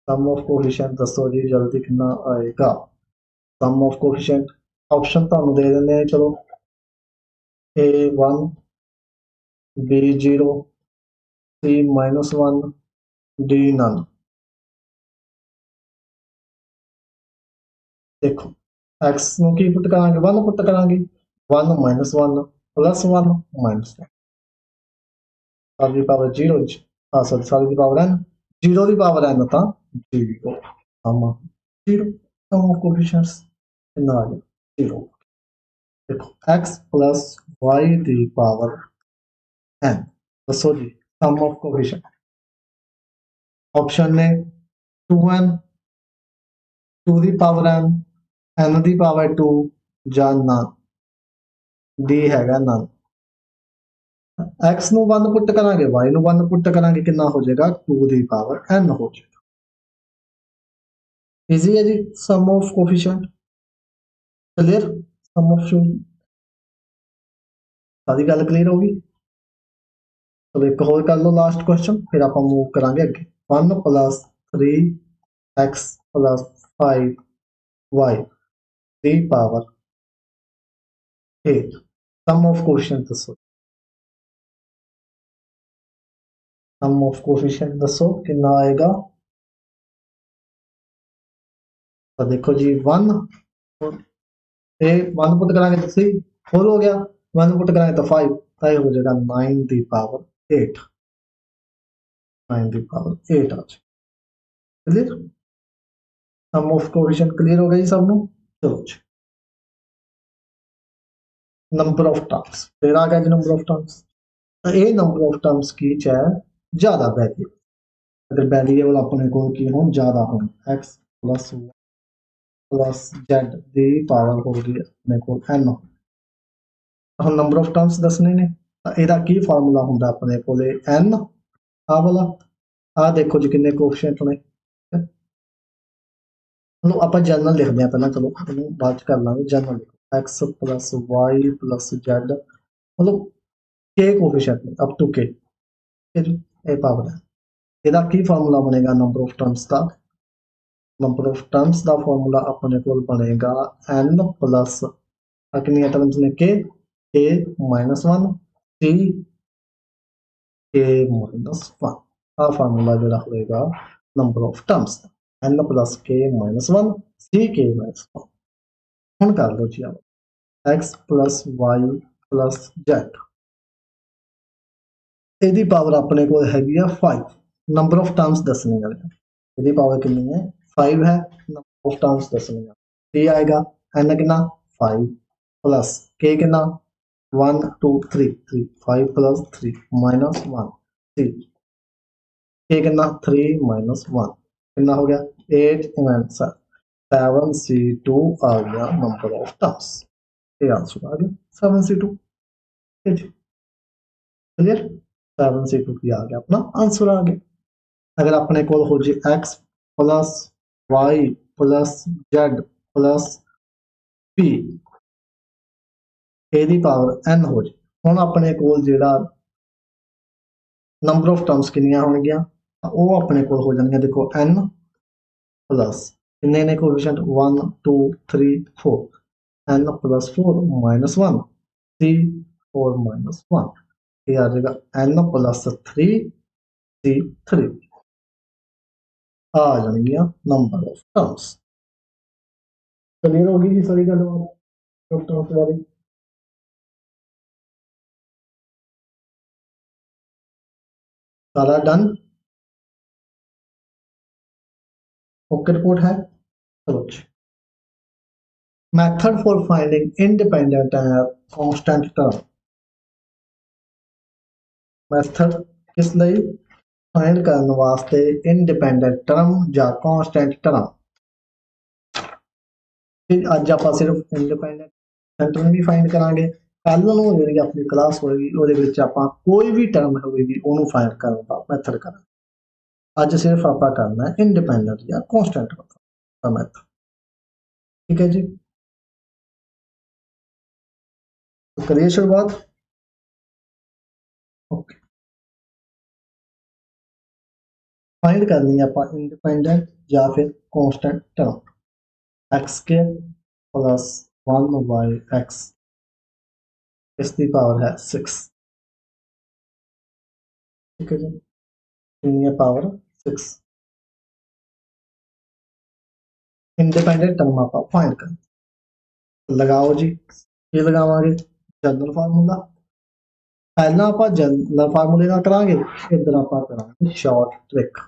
sum of coefficient ਦੱਸੋ ਜੀ ਜਲਦੀ ਕਿੰਨਾ ਆਏਗਾ sum of coefficient ऑप्शन ਤੁਹਾਨੂੰ ਦੇ ਦਿੰਦੇ ਆ ਚਲੋ a1 b0 c -1 d none देखो x ਨੂੰ ਕੀ ਪੁੱਟ ਕਰਾਂਗੇ 1 ਪੁੱਟ ਕਰਾਂਗੇ 1 minus 1 plus 1 minus 1 सारी की पावर 0 सॉरी सारी की पावर n 0 की पावर n ਤਾਂ 0 ਸਮ 0 ਸਮ ਆਫ ਕੋਫੀਸ਼ੀਐਂਟਸ ਕਿੰਨਾ ਆ ਗਿਆ 0 देखो x plus y ਦੀ ਪਾਵਰ n ਦੱਸੋ ਜੀ ਸਮ ਆਫ ਕੋਫੀਸ਼ੀਐਂਟ ऑप्शन ने 2n 2 ਦੀ ਪਾਵਰ n n ਦੀ ਪਾਵਰ 2 ਜਾਂ none d ਹੈਗਾ none x ਨੂੰ 1 ਪੁੱਟ ਕਰਾਂਗੇ y ਨੂੰ 1 ਪੁੱਟ ਕਰਾਂਗੇ ਕਿੰਨਾ ਹੋ ਜਾਏਗਾ 2 ਦੀ ਪਾਵਰ n ਹੋ ਜਾਏਗਾ इजी है जी sum of coefficient clear sum of सारी गल क्लियर होगी चलो एक होर कर लो लास्ट क्वेश्चन फिर आप मूव करांगे अगे 1 + 3x + 5y दी पावर 8 सम ऑफ कोफिशिएंट दसो सम ऑफ कोफिशिएंट दसो कितना आएगा तो देखो जी 1 ए 1 पुट करांगे तो 3 4 हो गया 1 पुट करांगे तो 5 तो ये हो जाएगा 9 दी पावर 8 9 दी पावर 8 आ जाए clear sum of coefficient clear हो गया जी सबनों चलो जी नंबर ऑफ टर्म्स फिर आ गया जी नंबर ऑफ टर्म्स तो ये नंबर ऑफ टर्म्स की है ज्यादा वेरिएबल अगर वेरिएबल अपने को की हो ज्यादा हो x + y प्लस z दी पावर हो गई अपने को n हम नंबर ऑफ टर्म्स दसने ने ਇਹਦਾ ਕੀ ਫਾਰਮੂਲਾ ਹੁੰਦਾ ਆਪਣੇ ਕੋਲੇ n ਆ ਵਾਲਾ ਆ ਦੇਖੋ ਜੀ ਕਿੰਨੇ ਕੋਐਫੀਸ਼ੀਐਂਟ ਨੇ ਚਲੋ ਆਪਾਂ ਜਨਰਲ ਲਿਖਦੇ ਆ ਪਹਿਲਾਂ ਚਲੋ ਇਹਨੂੰ ਬਾਅਦ ਚ ਕਰ ਲਾਂਗੇ ਜਨਰਲ x + y + z मतलब k ਕੋਐਫੀਸ਼ੀਐਂਟ ਨੇ ਅਪ ਟੂ k ਇਹ ਪਾਵਰ ਹੈ ਇਹਦਾ ਕੀ ਫਾਰਮੂਲਾ ਬਣੇਗਾ ਨੰਬਰ ਆਫ ਟਰम्स ਦਾ नंबर ऑफ टर्म्स का फॉर्मूला अपने को बनेगा n प्लस कितनी टर्म्स ने k -1 c k -1 आ फार्मूला जो होगा number of terms n plus k -1 c k -1 हम कर लो जी x plus y plus z ਇਹਦੀ ਪਾਵਰ ਆਪਣੇ ਕੋਲ ਹੈਗੀ ਆ 5 ਨੰਬਰ ਆਫ ਟਰम्स ਦੱਸਣੀ ਹੈ ਇਹਦੀ ਪਾਵਰ ਕਿੰਨੀ ਹੈ 5 है नंबर ऑफ टर्म्स दसने t आएगा n कितना 5 प्लस k कितना 1 2 3 3 5 plus 3 minus 1 3 ये कितना 3 minus 1 कितना हो गया 8 आंसर 7C2 आ गया नंबर ऑफ टर्म्स ये आंसर आ गया 7C2 क्लियर 7C2 की आ गया अपना आंसर आ गया अगर अपने को हो जी x plus y plus z plus p ए दी पावर n हो जी ਹੁਣ ਆਪਣੇ ਕੋਲ ਜਿਹੜਾ ਨੰਬਰ ਆਫ ਟਰਮਸ ਕਿੰਨੀਆਂ ਹੋਣਗੀਆਂ ਉਹ ਆਪਣੇ ਕੋਲ ਹੋ ਜਾਣਗੀਆਂ ਦੇਖੋ n प्लस कितने ने coefficient 1 2 3 4 n plus 4 minus 1 3 4 minus 1 ये आ जाएगा n प्लस 3 c 3 आ जाएंगे नंबर ऑफ टर्म्स क्लियर होगी जी सारी गलबात ऑफ टर्म्स बारे सारा डन ओके रिपोर्ट है चलो method for finding independent and constant term method किस लिए फाइंड करने वास्ते इंडिपेंडेंट टर्म या कांस्टेंट टर्म ਅੱਜ ਆਪਾਂ ਸਿਰਫ ਇੰਡੀਪੈਂਡੈਂਟ ਟਰਮ ਵੀ ਫਾਈਂਡ ਕਰਾਂਗੇ ਕੱਲ ਨੂੰ ਜਿਹੜੀ ਆਪਣੀ ਕਲਾਸ ਹੋਏਗੀ ਉਹਦੇ ਵਿੱਚ ਆਪਾਂ ਕੋਈ ਵੀ ਟਰਮ ਹੋਵੇਗੀ ਉਹਨੂੰ ਫਾਈਂਡ ਕਰਨ ਦਾ ਮੈਥਡ ਕਰਾਂਗੇ ਅੱਜ ਸਿਰਫ ਆਪਾਂ ਕਰਨਾ ਹੈ ਇੰਡੀਪੈਂਡੈਂਟ ਜਾਂ ਕਾਂਸਟੈਂਟ ਦਾ ਮੈਥਡ ਠੀਕ ਹੈ ਜੀ करिए शुरुआत ओके फाइंड करनी है आप इंडिपेंडेंट या फिर कांस्टेंट टर्म एक्स के प्लस 1 बाई एक्स इसकी पावर है 6 ठीक है जी पावर 6 इंडिपेंडेंट टर्म आप फाइंड कर लगाओ जी ये लगावे जनरल फार्मूला पहला आप जनरल फार्मूले ना करांगे इधर आप करांगे short trick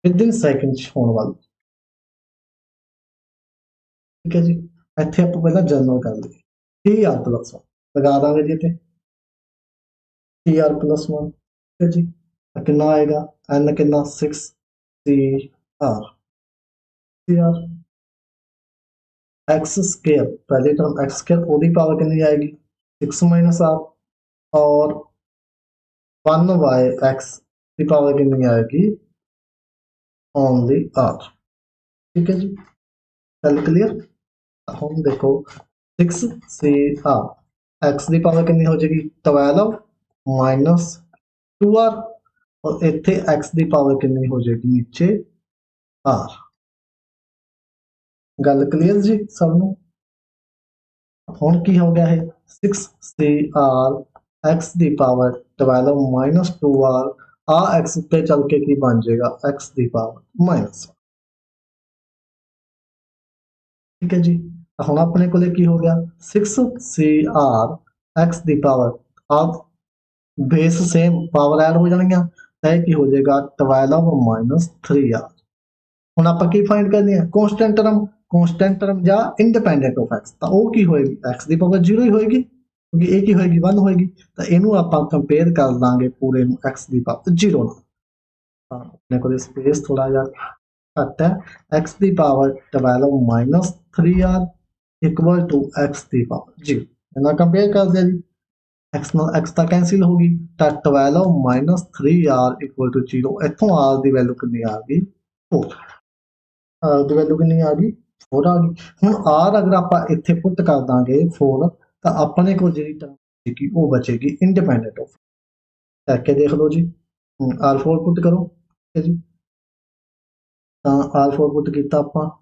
with in second होने वाली ठीक है जी इतने आप पहला जनरल कर लिए टी आर प्लस 1 लगा देंगे जी इतने टी आर प्लस 1 ठीक है जी कितना आएगा एन कितना 6 सी आर एक्स स्क्वायर पहली टर्म एक्स स्क्वायर ओडी पावर कितनी आएगी 6 माइनस आर और 1 बाय एक्स की पावर कितनी आएगी ओनली आर ठीक है जी चल क्लियर हम देखो 6 से आर एक्स की पावर कितनी हो जाएगी 12 माइनस 2r और इतने एक्स की पावर कितनी हो जाएगी नीचे आर गल क्लीयर जी सबनों हुण की हो गया है 6 सी आर एक्स की पावर 12 माइनस 2r आ एक्स पे चल के की बन जाएगा एक्स की पावर माइनस ठीक है जी हुण अपने को की हो गया 6 सी आर एक्स की पावर आप बेस सेम पावर ऐड हो जाएगी तो की हो जाएगा 12 माइनस 3r हुण आप की फाइंड करनी है कांस्टेंट टर्म कांस्टेंट टर्म या इंडिपेंडेंट ऑफ एक्स तो वो की होएगी एक्स की पावर 0 ही होएगी क्योंकि ए की होएगी 1 होएगी तो इनू आप कंपेयर कर लांगे पूरे एक्स की पावर 0 ना अपने को स्पेस थोड़ा जा घट है एक्स की power 12 minus 3r equal to x की पावर 0 इन्हें कंपेयर कर दिया जी एक्स ना एक्स तो कैंसिल होगी तो 12 माइनस 3r इक्वल टू 0 इतों r की वैल्यू कितनी आ गई 4 r की वैल्यू कितनी आ गई 4 आ गई हुण आर अगर आप इत्थे पुट कर दांगे 4 तो अपने को जी टर्म बचेगी वो बचेगी इंडिपेंडेंट ऑफ करके देख लो जी आर 4 पुट करो ठीक है जी आर 4 पुट किया आप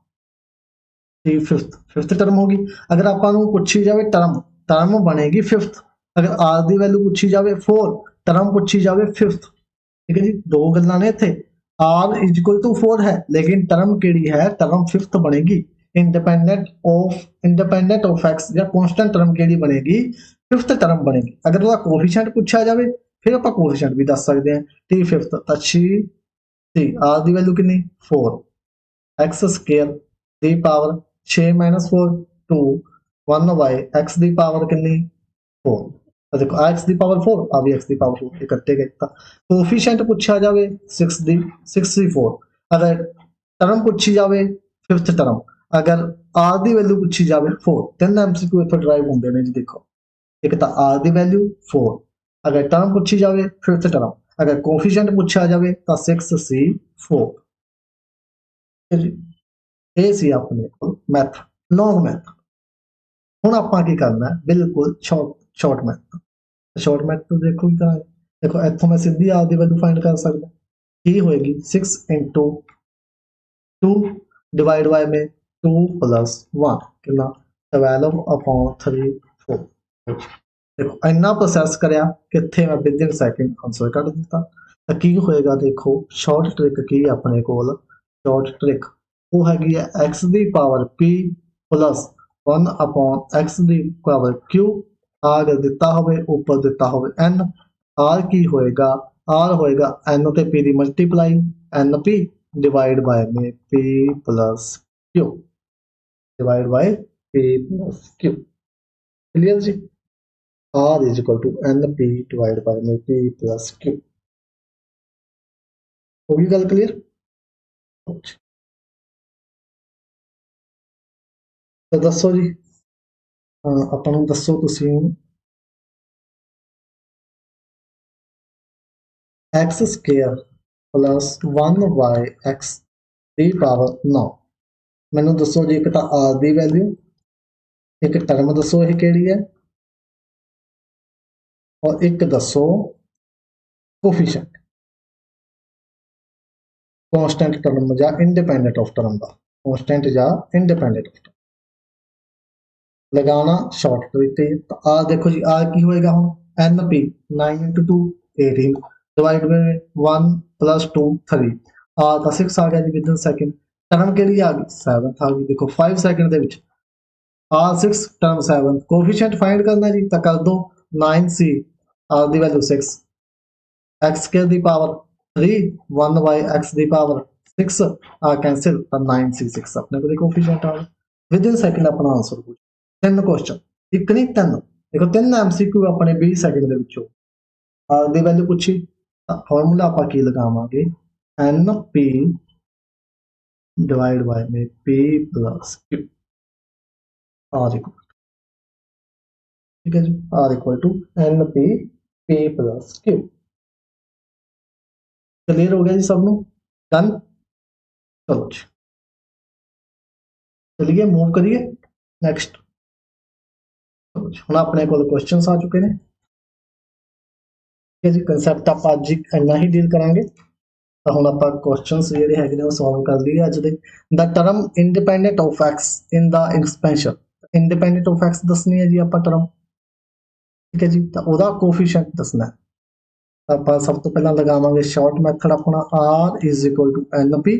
फिफ्थ टर्म होगी अगर आप पूछी जाए टर्म टर्म बनेगी फिफ्थ अगर आर की वैल्यू पूछी जाए 4 टर्म पूछी जाए फिफ्थ ठीक है जी दो गल्लां ने इत्थे आर इज इक्वल टू 4 है लेकिन टर्म केड़ी है टर्म फिफ्थ बनेगी इंडिपेंडेंट ऑफ एक्स या कांस्टेंट टर्म केड़ी बनेगी फिफ्थ टर्म बनेगी अगर उसका कोएफिशिएंट पूछा जाए फिर आप कोएफिशिएंट भी दस सकते हैं टी फिफ्थ अच्छी सी आर की वैल्यू कितनी 4 एक्स स्क्वायर की पावर 6 माइनस 4 2 1 बाय x ਦੀ ਪਾਵਰ ਕਿੰਨੀ 4 ਤਾਂ ਦੇਖੋ ਆ x ਦੀ ਪਾਵਰ 4 ਆ ਵੀ x ਦੀ ਪਾਵਰ 4 ਇਕੱਠੇ ਕੀਤਾ ਕੋਫੀਸ਼ੀਐਂਟ ਪੁੱਛਿਆ ਜਾਵੇ 6 ਦੀ 64 ਅਗਰ ਟਰਮ ਪੁੱਛੀ ਜਾਵੇ 5th ਟਰਮ ਅਗਰ r ਦੀ ਵੈਲਿਊ ਪੁੱਛੀ ਜਾਵੇ 4 ਤਿੰਨ MCQ ਇੱਥੋਂ ਡਰਾਈਵ ਹੁੰਦੇ ਨੇ ਜੀ ਦੇਖੋ ਇੱਕ ਤਾਂ r ਦੀ ਵੈਲਿਊ 4 ਅਗਰ ਟਰਮ ਪੁੱਛੀ ਜਾਵੇ 5th ਟਰਮ ਅਗਰ ਕੋਫੀਸ਼ੀਐਂਟ ਪੁੱਛਿਆ ਜਾਵੇ ਤਾਂ 6c4 ਇਹ ਸੀ ਆਪਣੇ ਕੋਲ ਮੈਥ ਲੌਂਗ ਮੈਥ ਹੁਣ ਆਪਾਂ ਕੀ ਕਰਨਾ ਹੈ ਬਿਲਕੁਲ ਸ਼ਾਰਟ ਮੈਥ ਤੋਂ ਦੇਖੋ ਕੀ ਕਰਾਂਗੇ ਦੇਖੋ ਇੱਥੋਂ ਮੈਂ ਸਿੱਧੀ ਆਰ ਦੀ ਵੈਲਿਊ ਫਾਈਂਡ ਕਰ ਸਕਦਾ ਕੀ ਹੋਏਗੀ 6 into 2 डिवाइड बाय में 2 plus 1 कितना 12 upon 3 4 देखो इन्ना प्रोसैस करिया कितने मैं with in second answer cut दिता तो की होएगा देखो शॉर्ट ट्रिक की अपने कोल शॉर्ट ट्रिक वो हैगी है x the power p plus 1 upon x the power q आगे दिता होवे ऊपर दिता होवे n r की होएगा r होएगा n ते p दी मल्टीप्लाई np डिवाइड बाय में p plus q divide by p plus q clear जी r is equal to np divide by में p प्लस q होगी गल क्लियर तो दसो जी ਆਪਾਂ ਨੂੰ ਦੱਸੋ ਤੁਸੀਂ x square plus 1y x ਦੀ ਪਾਵਰ 9 ਮੈਨੂੰ ਦੱਸੋ ਜੀ ਇੱਕ ਤਾਂ r ਦੀ ਵੈਲਿਊ ਇੱਕ ਟਰਮ ਦੱਸੋ ਇਹ ਕਿਹੜੀ ਹੈ और एक दसो कोफिशिएंट कांस्टेंट टर्म या इंडिपेंडेंट ऑफ टर्म का कांस्टेंट या इंडिपेंडेंट ऑफ टर्म लगाना शॉर्ट ट्रिक तो आ देखो जी आ की होएगा हम NP 9 into 2 18 डिवाइड में 1 plus 2 3 आ तो 6 आ गया जी विद इन सेकंड टर्म के लिए आ गई 7 आ गई देखो 5 सेकंड ਦੇ ਵਿੱਚ आ 6 टर्म 7 कोफिशिएंट फाइंड करना जी तो कर दो 9c r the value 6 x square the power 3 1 by x the power 6 ਆ ਕੈਂਸਲ ਤਾਂ 9c6 ਆਪਣੇ ਕੋਲ ਕੋਫੀਸ਼ੀਐਂਟ ਆ ਗਿਆ ਵਿਦ ਇਨ ਸੈਕਿੰਡ ਆਪਣਾ ਆਨਸਰ ਪੁੱਛ ਤਿੰਨ ਕੁਐਸਚਨ ਇੱਕ ਨਹੀਂ ਤਿੰਨ ਦੇਖੋ ਤਿੰਨ MCQ ਆਪਣੇ 20 ਸੈਕਿੰਡ ਦੇ ਵਿੱਚੋਂ r ਦੀ ਵੈਲਿਊ ਪੁੱਛੀ ਤਾਂ ਫਾਰਮੂਲਾ ਆਪਾਂ ਕੀ ਲਗਾਵਾਂਗੇ NP डिवाइड बाय में p plus q r equal ठीक है जी r equal to NP p plus q clear हो गया जी सबनों डन चलो जी चलिए मूव करिए नेक्स्ट हम अपने को क्वेश्चंस आ चुके हैं ठीक है जी कंसैप्ट आप अज इन्ना ही डील करांगे तो हम आप क्वेश्चंस जिहड़े हैगे ने सॉल्व कर लिए अज दे the term independent of x in the expansion independent of x दसनी है जी आप टर्म ठीक है जी तो ओदा कोफिशिएंट दसना है ਆਪਾਂ ਸਭ ਤੋਂ ਪਹਿਲਾਂ ਲਗਾਵਾਂਗੇ ਸ਼ਾਰਟ ਮੈਥਡ ਆਪਣਾ r is equal to np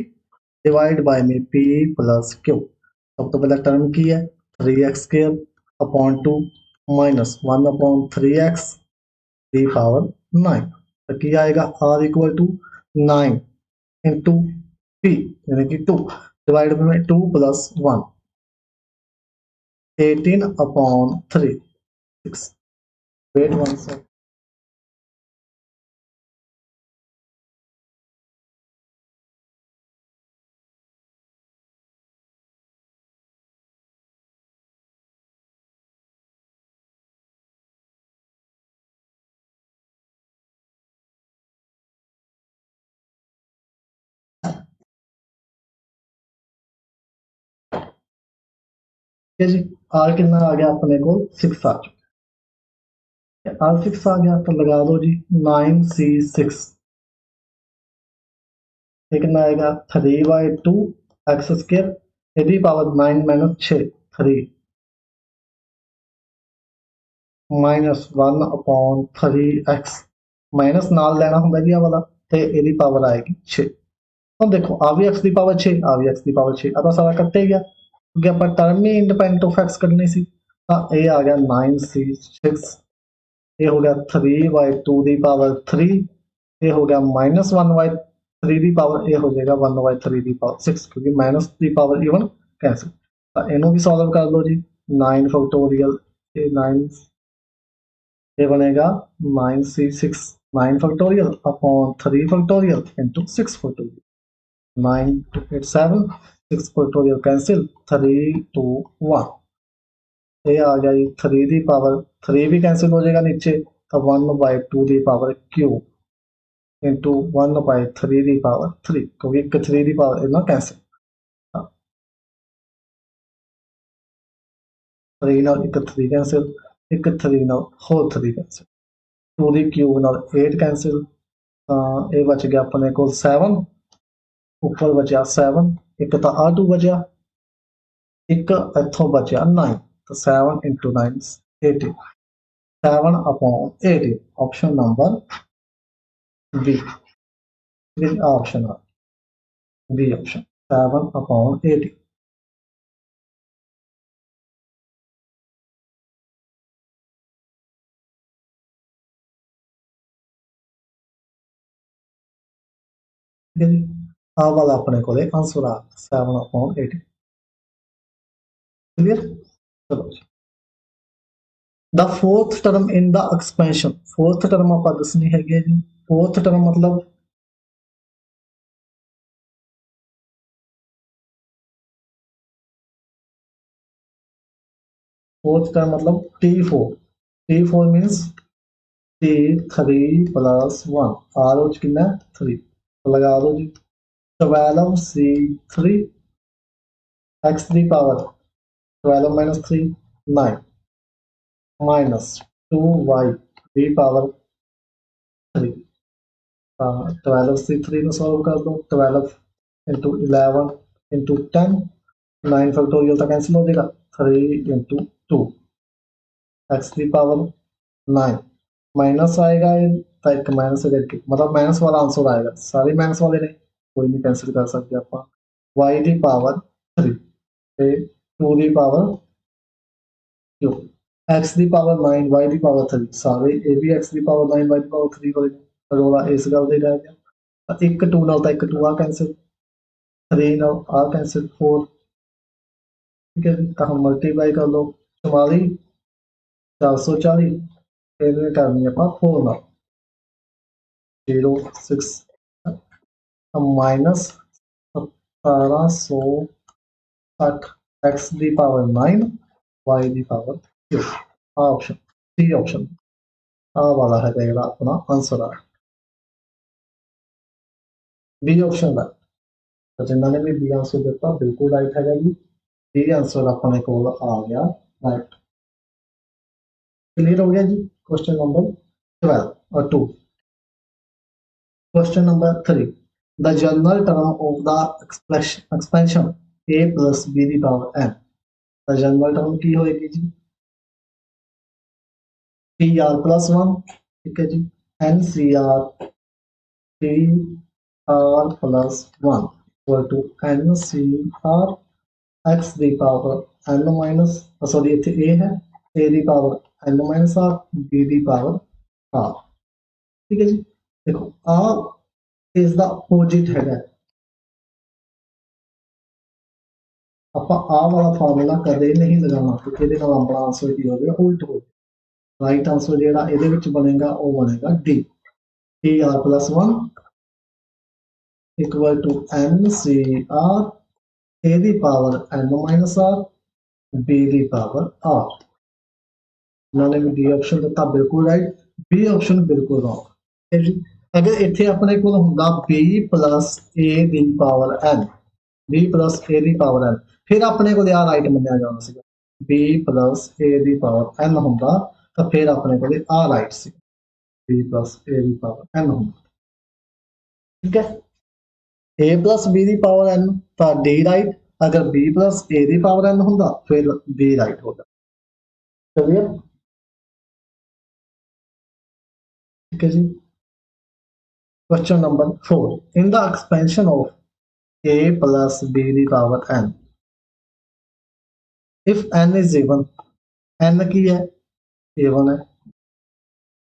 divide by ਮੇ p ਪਲਸ q ਸਭ ਤੋਂ ਪਹਿਲਾਂ ਟਰਮ ਕੀ ਹੈ 3x square upon 2 minus 1 upon 3x ਦੀ ਪਾਵਰ 9 ਤਾਂ ਕੀ ਆਏਗਾ r equal to 9 into p यानी कि 2 डिवाइड में 2 प्लस 1 18 अपॉन 3 6 वेट 1 सेकंड जी आर कितना आ गया अपने को 6 आ चुका आर 6 आ गया तो लगा दो जी 9c6 कितना आएगा 3/2 x स्क्वायर यदि power 9 minus 6 3 minus 1 upon 3x minus नाल लेना होंगे जी वाला तो यदि पावर आएगी 6 अब देखो आ भी x की पावर 6 आ भी x की पावर 6 अब सारा कट्टे गया क्योंकि आप term he independent of x करनी सी ये आ गया 9c6 ये हो गया 3/2 दी पावर 3 ये हो गया माइनस 1/3 दी पावर ये हो जाएगा 1/3 दी पावर 6 क्योंकि minus the power even cancel तो इनू भी सॉल्व कर लो जी 9 फैक्टोरियल, ये 9 ये बनेगा 9c6 9 factorial upon 3 factorial into 6 factorial 9 2 8 7 6 factorial cancel 3 2 1 ये आ गया जी 3 दी पावर 3 भी कैंसिल हो जाएगा नीचे तो 1/2 the power Q into 1/3 the power 3 क्योंकि 3 दी पावर इतना कैंसिल 3 ਨਾਲ 1 3 कैंसिल 1 3 ਨਾਲ ਹੋਰ 3 कैंसिल 2 ਦੀ ਕਿਊਬ ਨਾਲ 8 कैंसिल ਤਾਂ ਇਹ ਬਚ ਗਿਆ ਆਪਣੇ ਕੋਲ 7 ਉੱਪਰ ਬਚਿਆ 7 ਇੱਕ ਤਾਂ ਆ 2 ਬਚਿਆ ਇੱਕ ਇੱਥੋਂ ਬਚਿਆ 9 ਤਾਂ 7 into 9 18 7 upon 18 option number B this option B option 7 upon 18 ठीक है जी आ वाला अपने को आंसर आ 7 upon 18 क्लियर चलो the fourth term in the expansion fourth term आप दसनी है जी फोर्थ टर्म मतलब फोर्थ टर्म मतलब T4 means T3 plus 1 are कितना 3 तो लगा दो जी 12c3 x की power 12 minus 3 9 minus 2y b power 3 12c3 को सॉल्व कर दो 12 into 11 into 10 9 फैक्टोरियल तक कैंसिल हो जाएगा 3 into 2 x की पावर 9 माइनस आएगा तो एक माइनस करके मतलब माइनस वाला आंसर आएगा सारे माइनस वाले नहीं कोई नहीं कैंसिल कर सकते आप y की पावर 3 2 की पावर क्यों x ਦੀ ਪਾਵਰ 9 y ਦੀ ਪਾਵਰ 3 ਸਾਰੇ ਇਹ ਵੀ x ਦੀ ਪਾਵਰ 9 y ਦੀ ਪਾਵਰ 3 ਹੋਏ ਰੋਲਾ ਇਸ ਗੱਲ ਦੇ ਰਹਿ ਗਿਆ ਇੱਕ 2 ਨਾਲ ਤਾਂ ਇੱਕ 2 ਆ ਕੈਂਸਲ 3 ਨਾਲ ਆ ਕੈਂਸਲ 4 ठीक है तो हम मल्टीप्लाई कर लो 44 440 ਇਹਨੇ ਕਰਨੀ ਆਪਾਂ 4 ਨਾਲ 0 6 माइनस 1760 x ਦੀ ਪਾਵਰ 9 y ਦੀ ਪਾਵਰ 2 ऑप्शन सी ऑप्शन आ वाला है ਜਿਹੜਾ ਆਪਣਾ ਆਨਸਰ ਆ बी ऑप्शन ਦਾ ਤਾਂ ਜਿਨ੍ਹਾਂ ਨੇ ਵੀ बी ਆਨਸਰ ਦਿੱਤਾ ਬਿਲਕੁਲ ਰਾਈਟ ਹੈਗਾ ਜੀ बी आंसर अपने को आ गया राइट क्लियर हो गया जी क्वेश्चन नंबर 12 और 2 question number 3 the general term of the expansion a plus b the power n the general term की होएगी जी t r plus 1 ठीक है जी n c r t r plus 1 equal to n c r x the power n minus sorry ਇੱਥੇ a ਹੈ a ਦੀ power n minus r b ਦੀ power r ਠੀਕ ਹੈ ਜੀ ਦੇਖੋ r ਇਸ ਦਾ ਆਪੋजिट ਹੈਗਾ ਆਪਾਂ ਆ ਵਾਲਾ ਫਾਰਮੂਲਾ ਕਦੇ ਨਹੀਂ ਲਗਾਉਣਾ ਕਿਉਂਕਿ ਇਹਦੇ ਨਾਲ ਆਪਣਾ ਆਨਸਰ ਕੀ ਹੋ ਜਾਏਗਾ ਉਲਟ ਹੋ ਜਾਏਗਾ ਰਾਈਟ ਆਨਸਰ ਜਿਹੜਾ ਇਹਦੇ ਵਿੱਚ ਬਣੇਗਾ ਉਹ ਬਣੇਗਾ d tr plus 1 equal to ncr a ਦੀ power n minus r b ਦੀ ਪਾਵਰ r उन्होंने भी डी ऑप्शन दिता बिल्कुल राइट बी ऑप्शन बिल्कुल रॉन्ग अगर इतने अपने को होंगे बी प्लस ए दी power n b plus a दी पावर एन फिर अपने को आ राइट मनिया जाना सी बी प्लस ए दी पावर एन होंगे तो फिर अपने को आ right C b plus a दी पावर एन होंगे ठीक है ए प्लस बी दी पावर एन तो डी राइट अगर बी प्लस ए दी पावर एन होंगे फिर बी राइट होगा चलिए ठीक है जी question number 4 in the expansion of a plus b the power n if n is even n की है a1 है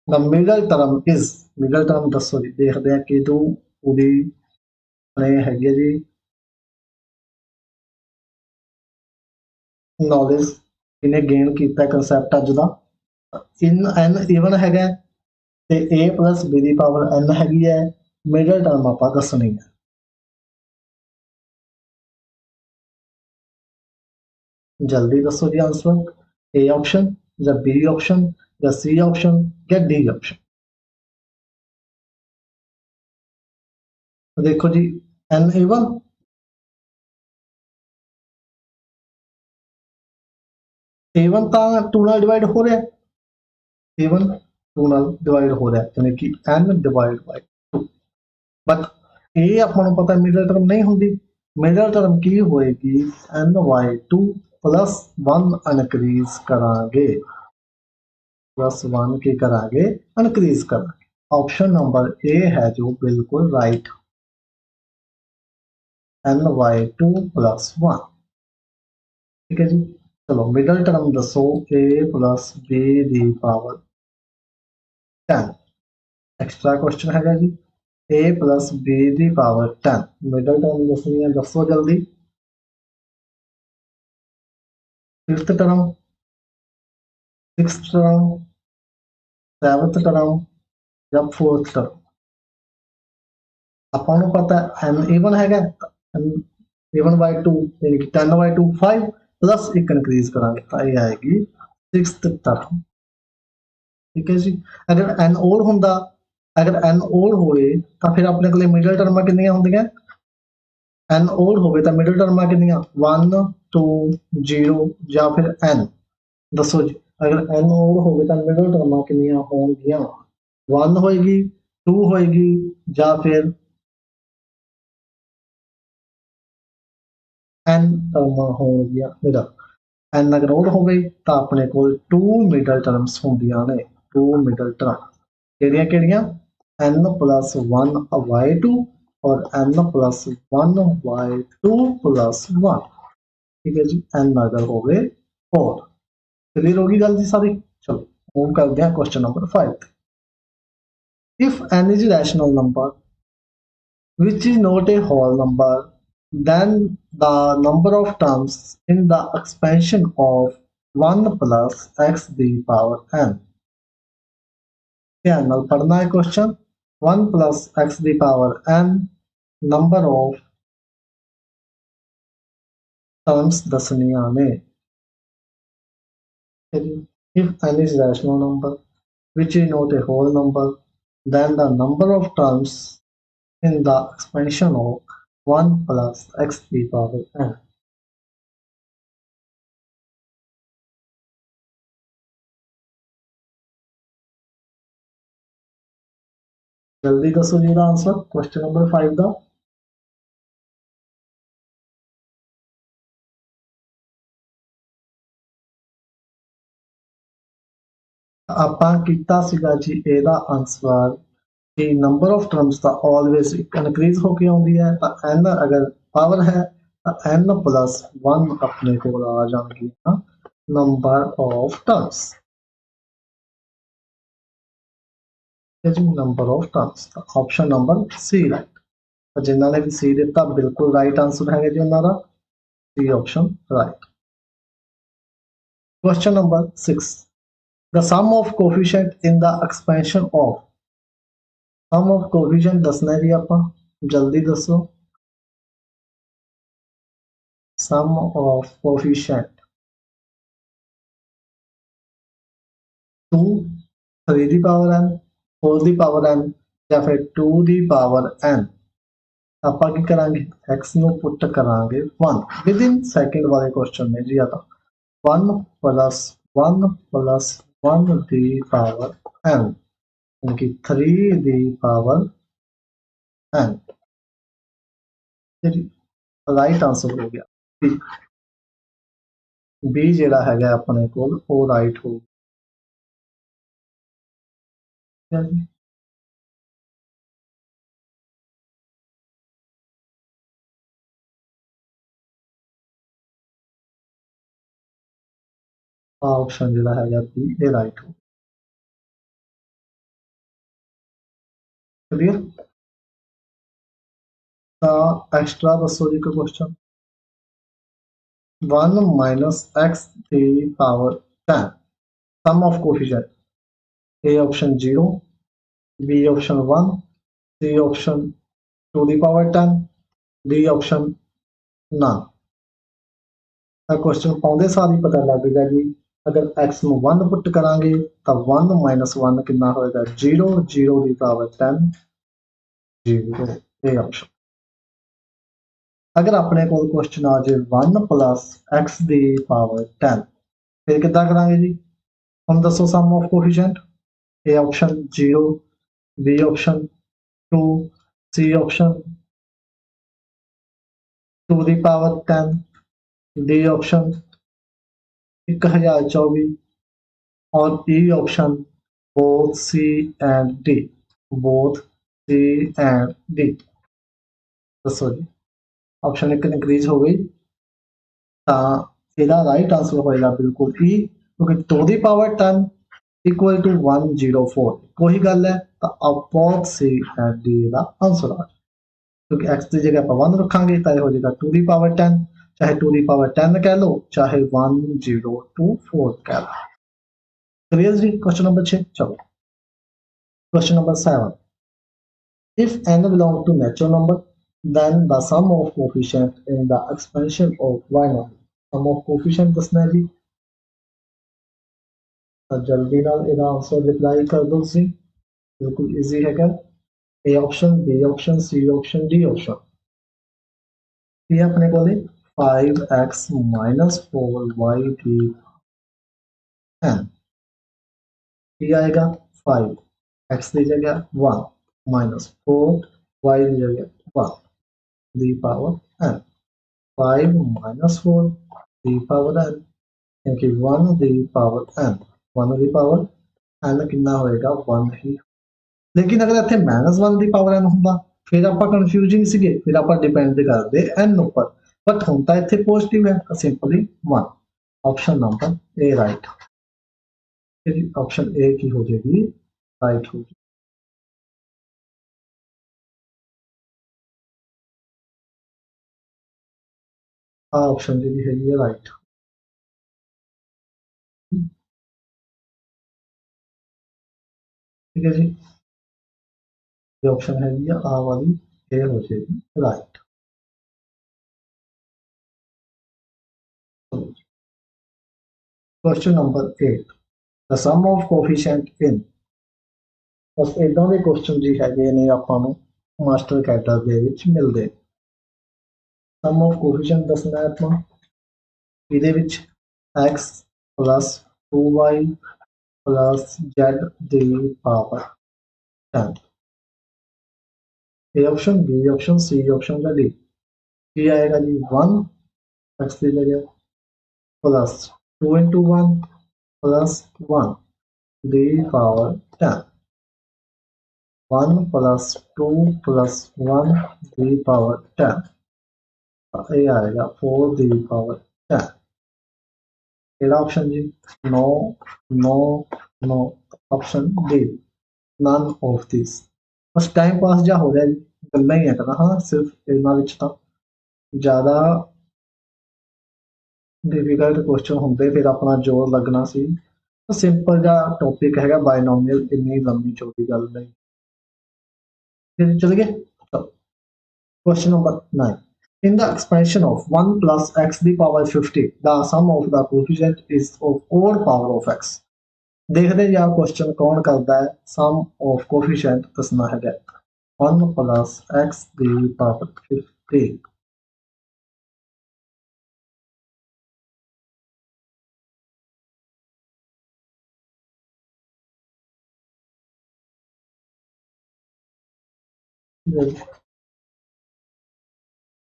the middle term दसो जी देखते हैं कि तू पूरी हैगी है जी नॉलेज ਇਹਨੇ ਗੇਨ ਕੀਤਾ ਕਨਸੈਪਟ ਅੱਜ ਦਾ ਇਨ ਐਨ ਈਵਨ ਹੈਗਾ ਤੇ a ਪਲੱਸ b ਦੀ ਪਾਵਰ n ਹੈਗੀ ਹੈ ਮਿਡਲ ਟਰਮ ਆਪਾਂ ਦੱਸਣੀ ਹੈ ਜਲਦੀ ਦੱਸੋ ਜੀ ਆਨਸਰ a ਆਪਸ਼ਨ ਜਾਂ b ਆਪਸ਼ਨ ਜਾਂ c ਆਪਸ਼ਨ ਜਾਂ d ਆਪਸ਼ਨ ਦੇਖੋ ਜੀ n ਈਵਨ a1 ਤਾਂ 2 ਨਾਲ ਡਿਵਾਈਡ ਹੋ ਰਿਹਾ a1 2 ਨਾਲ ਡਿਵਾਈਡ ਹੋ ਰਿਹਾ ਯਾਨੀ ਕਿ n ਡਿਵਾਈਡ ਬਾਈ 2 ਬਟ ਇਹ ਆਪਾਂ ਨੂੰ ਪਤਾ ਮਿਡਲ ਟਰਮ ਨਹੀਂ ਹੁੰਦੀ ਮਿਡਲ ਟਰਮ ਕੀ ਹੋਏਗੀ n/2 plus 1 ਇਨਕਰੀਜ਼ ਕਰਾਂਗੇ प्लस 1 ਕੀ ਕਰਾਂਗੇ ਇਨਕਰੀਜ਼ ਕਰਾਂਗੇ ਆਪਸ਼ਨ ਨੰਬਰ A ਹੈ ਜੋ ਬਿਲਕੁਲ ਰਾਈਟ n/2 plus 1 ਠੀਕ ਹੈ ਜੀ ਚਲੋ ਮਿਡਲ ਟਰਮ ਦੱਸੋ a plus b ਦੀ ਪਾਵਰ 10 ਐਕਸਟਰਾ ਕੁਐਸਚਨ ਹੈਗਾ ਜੀ a plus b ਦੀ ਪਾਵਰ 10 ਮਿਡਲ ਟਰਮ ਦੱਸਣੀ ਹੈ ਦੱਸੋ ਜਲਦੀ fifth term sixth term seventh term ਜਾਂ ਫੋਰਥ ਟਰਮ ਆਪਾਂ ਨੂੰ ਪਤਾ n ਈਵਨ ਹੈਗਾ n/2 ਯਾਨੀ ਕਿ 10/2 5 प्लस 1 इंक्रीज करांगे तो ये आएगी सिक्स्थ टर्म ठीक है जी अगर n और हुंदा अगर n और होए तो फिर अपने को मिडल टर्मां कितनियां हुंदियां n और होवे तो मिडल टर्मां कितनियां 1 2 0 या फिर n दसो जी अगर n और होवे तो मिडल टर्मां कितनियां होंगियां 1 होएगी 2 होएगी या फिर n टर्मां होंगियां मिडल n अगर और हो गई तो अपने को 2 मिडल टर्म्स होंदियां ने 2 मिडल टर्म केड़ियां केड़ियां n+1/2 और n+1/2 plus 1 ठीक है जी n अगर हो गए 4 क्लियर होगी गल जी सारी चलो मूव करते हैं question number 5 if n is a rational number which is not a whole number then the number of terms in the expansion of 1 plus x the power n ध्यान नाल पढ़ना है question 1 plus x the power n number of terms दसनियां ने if n is rational number which is not a whole number then the number of terms in the expansion of 1 plus x the power n जल्दी दसो जी answer question number 5 का ਆਪਾਂ ਕੀਤਾ ਸੀਗਾ ਜੀ ਇਹਦਾ ਆਨਸਰ ਕਿ number of terms the always increase ਹੋ ਕੇ ਆਉਂਦੀ ਹੈ ਤਾਂ n ਅਗਰ ਪਾਵਰ ਹੈ ਤਾਂ n plus 1 ਆਪਣੇ ਕੋਲ ਆ ਜਾਣਗੀਆਂ ਨੰਬਰ ਆਫ ਟਰਮਸ ਜੀ number of terms the option number C right ਤਾਂ ਜਿਨ੍ਹਾਂ ਨੇ ਵੀ C ਦਿੱਤਾ ਬਿਲਕੁਲ ਰਾਈਟ ਆਨਸਰ ਹੈਗਾ ਜੀ ਉਹਨਾਂ ਦਾ C option right question number 6 the sum of coefficient in the expansion of sum of coefficient दसना जी ਆਪਾਂ जल्दी दसो sum of coefficient 2 3 the power n 4 the power n ਜਾਂ ਫਿਰ 2 ਦੀ ਪਾਵਰ n ਆਪਾਂ ਕੀ ਕਰਾਂਗੇ x ਨੂੰ ਪੁੱਟ ਕਰਾਂਗੇ 1 ਵਿਦਿਨ ਸੈਕਿੰਡ ਵਾਲੇ ਕੁਐਸਚਨ ਨੇ ਜੀ ਆ ਤਾਂ 1 plus 1 plus 1 ਦੀ ਪਾਵਰ n यानी कि 3 ਦੀ ਪਾਵਰ n ਰਾਈਟ ਆਨਸਰ ਹੋ ਗਿਆ B ਜਿਹੜਾ ਹੈਗਾ ਆਪਣੇ ਕੋਲ ਉਹ ਰਾਈਟ ਹੋ ਗਿਆ ਜੀ ऑप्शन ਜਿਹੜਾ ਹੈਗਾ B ਇਹ ਰਾਈਟ ਹੋ ਕਲੀਅਰ ਤਾਂ ਐਕਸਟਰਾ ਦੱਸੋ ਜੀ ਕੋਈ question 1 minus x to the power 10. Sum of coefficient. A option 0, B option 1, C option to the power 10, D option none. Question पाਉਂਦੇ ਸਾਰ ਹੀ ਪਤਾ ਲੱਗ ਗਿਆ ਜੀ ਅਗਰ x ਨੂੰ 1 ਪੁੱਟ ਕਰਾਂਗੇ ਤਾਂ 1 1 ਕਿੰਨਾ ਹੋਏਗਾ 0 0 ਦੀ ਪਾਵਰ 10 0 ਇਹ ਆਪਸ਼ਨ ਅਗਰ ਆਪਣੇ ਕੋਲ ਕੁਐਸਚਨ ਆ ਜੇ 1 x ਦੀ ਪਾਵਰ 10 ਫਿਰ ਕਿੱਦਾਂ ਕਰਾਂਗੇ ਜੀ ਹੁਣ ਦੱਸੋ some of coefficient A option 0 B option 2 C option to the power 10 D option 1024 और E option both C and D both C and D ਦੱਸੋ ਜੀ ਆਪਸ਼ਨ ਇੱਕ ਇਨਕਰੀਜ਼ ਹੋ ਗਈ ਤਾਂ ਇਹਦਾ ਰਾਈਟ ਆਨਸਰ ਹੋਏਗਾ ਬਿਲਕੁਲ E ਕਿਉਂਕਿ 2 ਦੀ ਪਾਵਰ 10 equal to 104 कोई गल है तो both C and D the answer ਆ क्योंकि x की जगह आप 1 रखांगे तो हो जाएगा 2 की पावर 10 चाहे 2 की पावर 10 कह लो चाहे 1024 कह लो क्लियर जी क्वेश्चन नंबर 6 चलो question number 7 if n belong to natural number then the sum of coefficient in the expansion of y number sum of coefficient ਦੱਸਣਾ ਜੀ ਤਾਂ ਜਲਦੀ ਨਾਲ ਇਹਦਾ ਆਨਸਰ ਰਿਪਲਾਈ ਕਰ ਦਿਓ ਤੁਸੀਂ ਬਿਲਕੁਲ ਈਜ਼ੀ ਹੈਗਾ A option B option C option D option ये अपने को 5x minus 4y की n ये आएगा 5 x की जगह 1 minus 4 y की जगह 1 दी पावर n 5 minus 4 दी पावर n क्योंकि 1 दी पावर n 1 दी पावर n कितना होएगा 1 ही लेकिन अगर इतने माइनस 1 की पावर n होंदा फिर आप कन्फ्यूज ही नहीं सीगे फिर आप डिपेंड करते n ऊपर बट हम तो इतने पॉजिटिव है तो simply 1 option number A right option A की हो जाएगी राइट होगी ऑप्शन जी है ये राइट ठीक है जी ये ऑप्शन है ये आ वाली ए हो जाएगी right question number 8 the sum of coefficient in बस इदां दे क्वेश्चन जी हैगे ने आपां नूं मास्टर कैटर दे विच मिलदे सम ऑफ कोएफिशिएंट दसना है आपां इहदे विच x plus 2y plus z दी power 10 a option b option c option का डी ये आएगा जी 1 x की जगह प्लस 2 into 1 plus 1 दी पावर 10 1 plus 2 plus 1 दी पावर 10 ये आएगा 4 दी पावर 10 केड़ा ऑप्शन जी no no no option d none of this बस टाइम पास जा हो रहा है गल्ला ही है करना हाँ सिर्फ इन्हां विच तां ज़्यादा डिफिकल्ट क्वेश्चन होंगे फिर अपना जोर लगना सी तो सिंपल जा टॉपिक है बायनोमियल इन्नी लंबी चौड़ी गल नहीं फिर चल गए question number 9 in the expansion of 1 plus x to the power 50 the sum of the coefficient is of odd power of x देखते जी क्वेश्चन कौन करता है सम ऑफ कोफिशिएंट दसना है 1 plus x to the power 50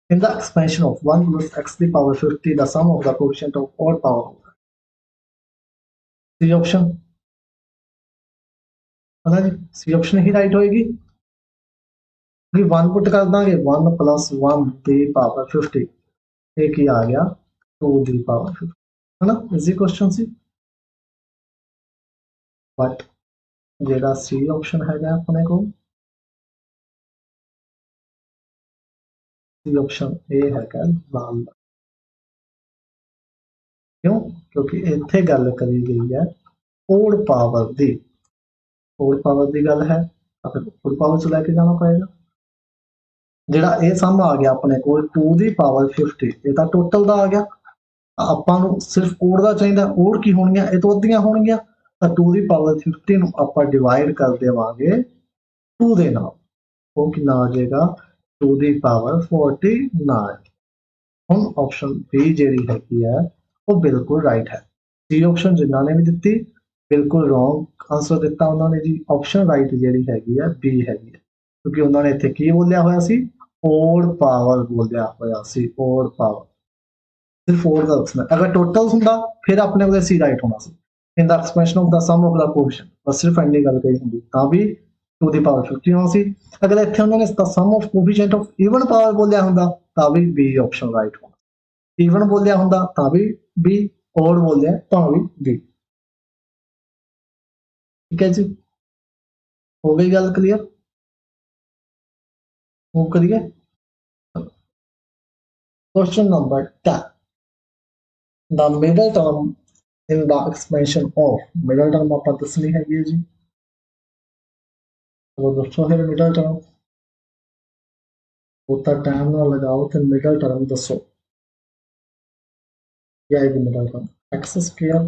in the expansion of 1 plus x to the power 50 the sum of the coefficient of odd power C option है ना जी C option ही right होएगी कि 1 पुट कर देंगे 1 plus 1 दी power 50 एक ही आ गया 2 दी पावर 50 है ना इजी क्वेश्चन सी बट जेड़ा सी ऑप्शन है अपने को सी ऑप्शन ए है लाल क्यों? क्योंकि इत्थे गल करी गई है ओड पावर दी, ओड पावर दी गल है तो फिर ओड पावर च लैके जाना पएगा। ਜਿਹੜਾ ਇਹ ਸਮ ਆ ਗਿਆ ਆਪਣੇ ਕੋਲ 2 ਦੀ ਪਾਵਰ 50 ਇਹ ਤਾਂ ਟੋਟਲ ਦਾ ਆ ਗਿਆ। ਆਪਾਂ ਨੂੰ ਸਿਰਫ ਓਡ ਦਾ ਚਾਹੀਦਾ, ਓਡ ਕੀ ਹੋਣਗੀਆਂ ਇਹ ਤੋਂ ਅੱਧੀਆਂ ਹੋਣਗੀਆਂ ਤਾਂ 2 ਦੀ ਪਾਵਰ 50 ਨੂੰ ਆਪਾਂ ਡਿਵਾਈਡ ਕਰ ਦੇਵਾਂਗੇ 2 ਦੇ ਨਾਲ, ਉਹ ਕਿੰਨਾ ਆ ਜਾਏਗਾ 2 ਦੀ ਪਾਵਰ 49। ਹੁਣ ਆਪਸ਼ਨ ਬੀ ਜਿਹੜੀ ਹੈਗੀ ਹੈ ਉਹ ਬਿਲਕੁਲ ਰਾਈਟ ਹੈ। ਸੀ ਆਪਸ਼ਨ ਜਿਨ੍ਹਾਂ ਨੇ ਵੀ ਦਿੱਤੀ ਬਿਲਕੁਲ ਰੋਂਗ ਆਨਸਰ ਦਿੱਤਾ ਉਹਨਾਂ ਨੇ ਜੀ। ਆਪਸ਼ਨ ਰਾਈਟ ਜਿਹੜੀ ਹੈਗੀ ਹੈ ਬੀ ਹੈਗੀ ਹੈ, ਕਿਉਂਕਿ ਉਹਨਾਂ ਨੇ ਇੱਥੇ ਕੀ ਬੋਲਿਆ ਹੋਇਆ ਸੀ ओड पावर बोलिया होया सी, ओड पावर सिर्फ ओड का दसना। अगर टोटल हुंदा फिर अपने को सी राइट होना C in the expression of the sum of the coefficient, बस सिर्फ एंडी गल कही हुंदी तां भी 2 दी पावर 50 होना सी। अगर इत्थे उन्होंने the sum of coefficient of even power बोलिया हुंदा तां भी बी ऑप्शन राइट होना, इवन बोलिया हुंदा तां भी बी, ओड बोलिया तां भी बी। ठीक है जी, हो गई गल क्लियर? मूव करिए question number 10। The middle term in the expansion of middle term ਆਪਾਂ ਦੱਸਣੀ ਹੈਗੀ ਹੈ ਜੀ। ਚਲੋ ਦੱਸੋ ਫਿਰ middle term, ਉਹ ਤਾਂ ਟਾਈਮ ਨਾਲ ਲਗਾਓ ਤੇ middle term ਦੱਸੋ ਕੀ ਆਏਗੀ middle term। x square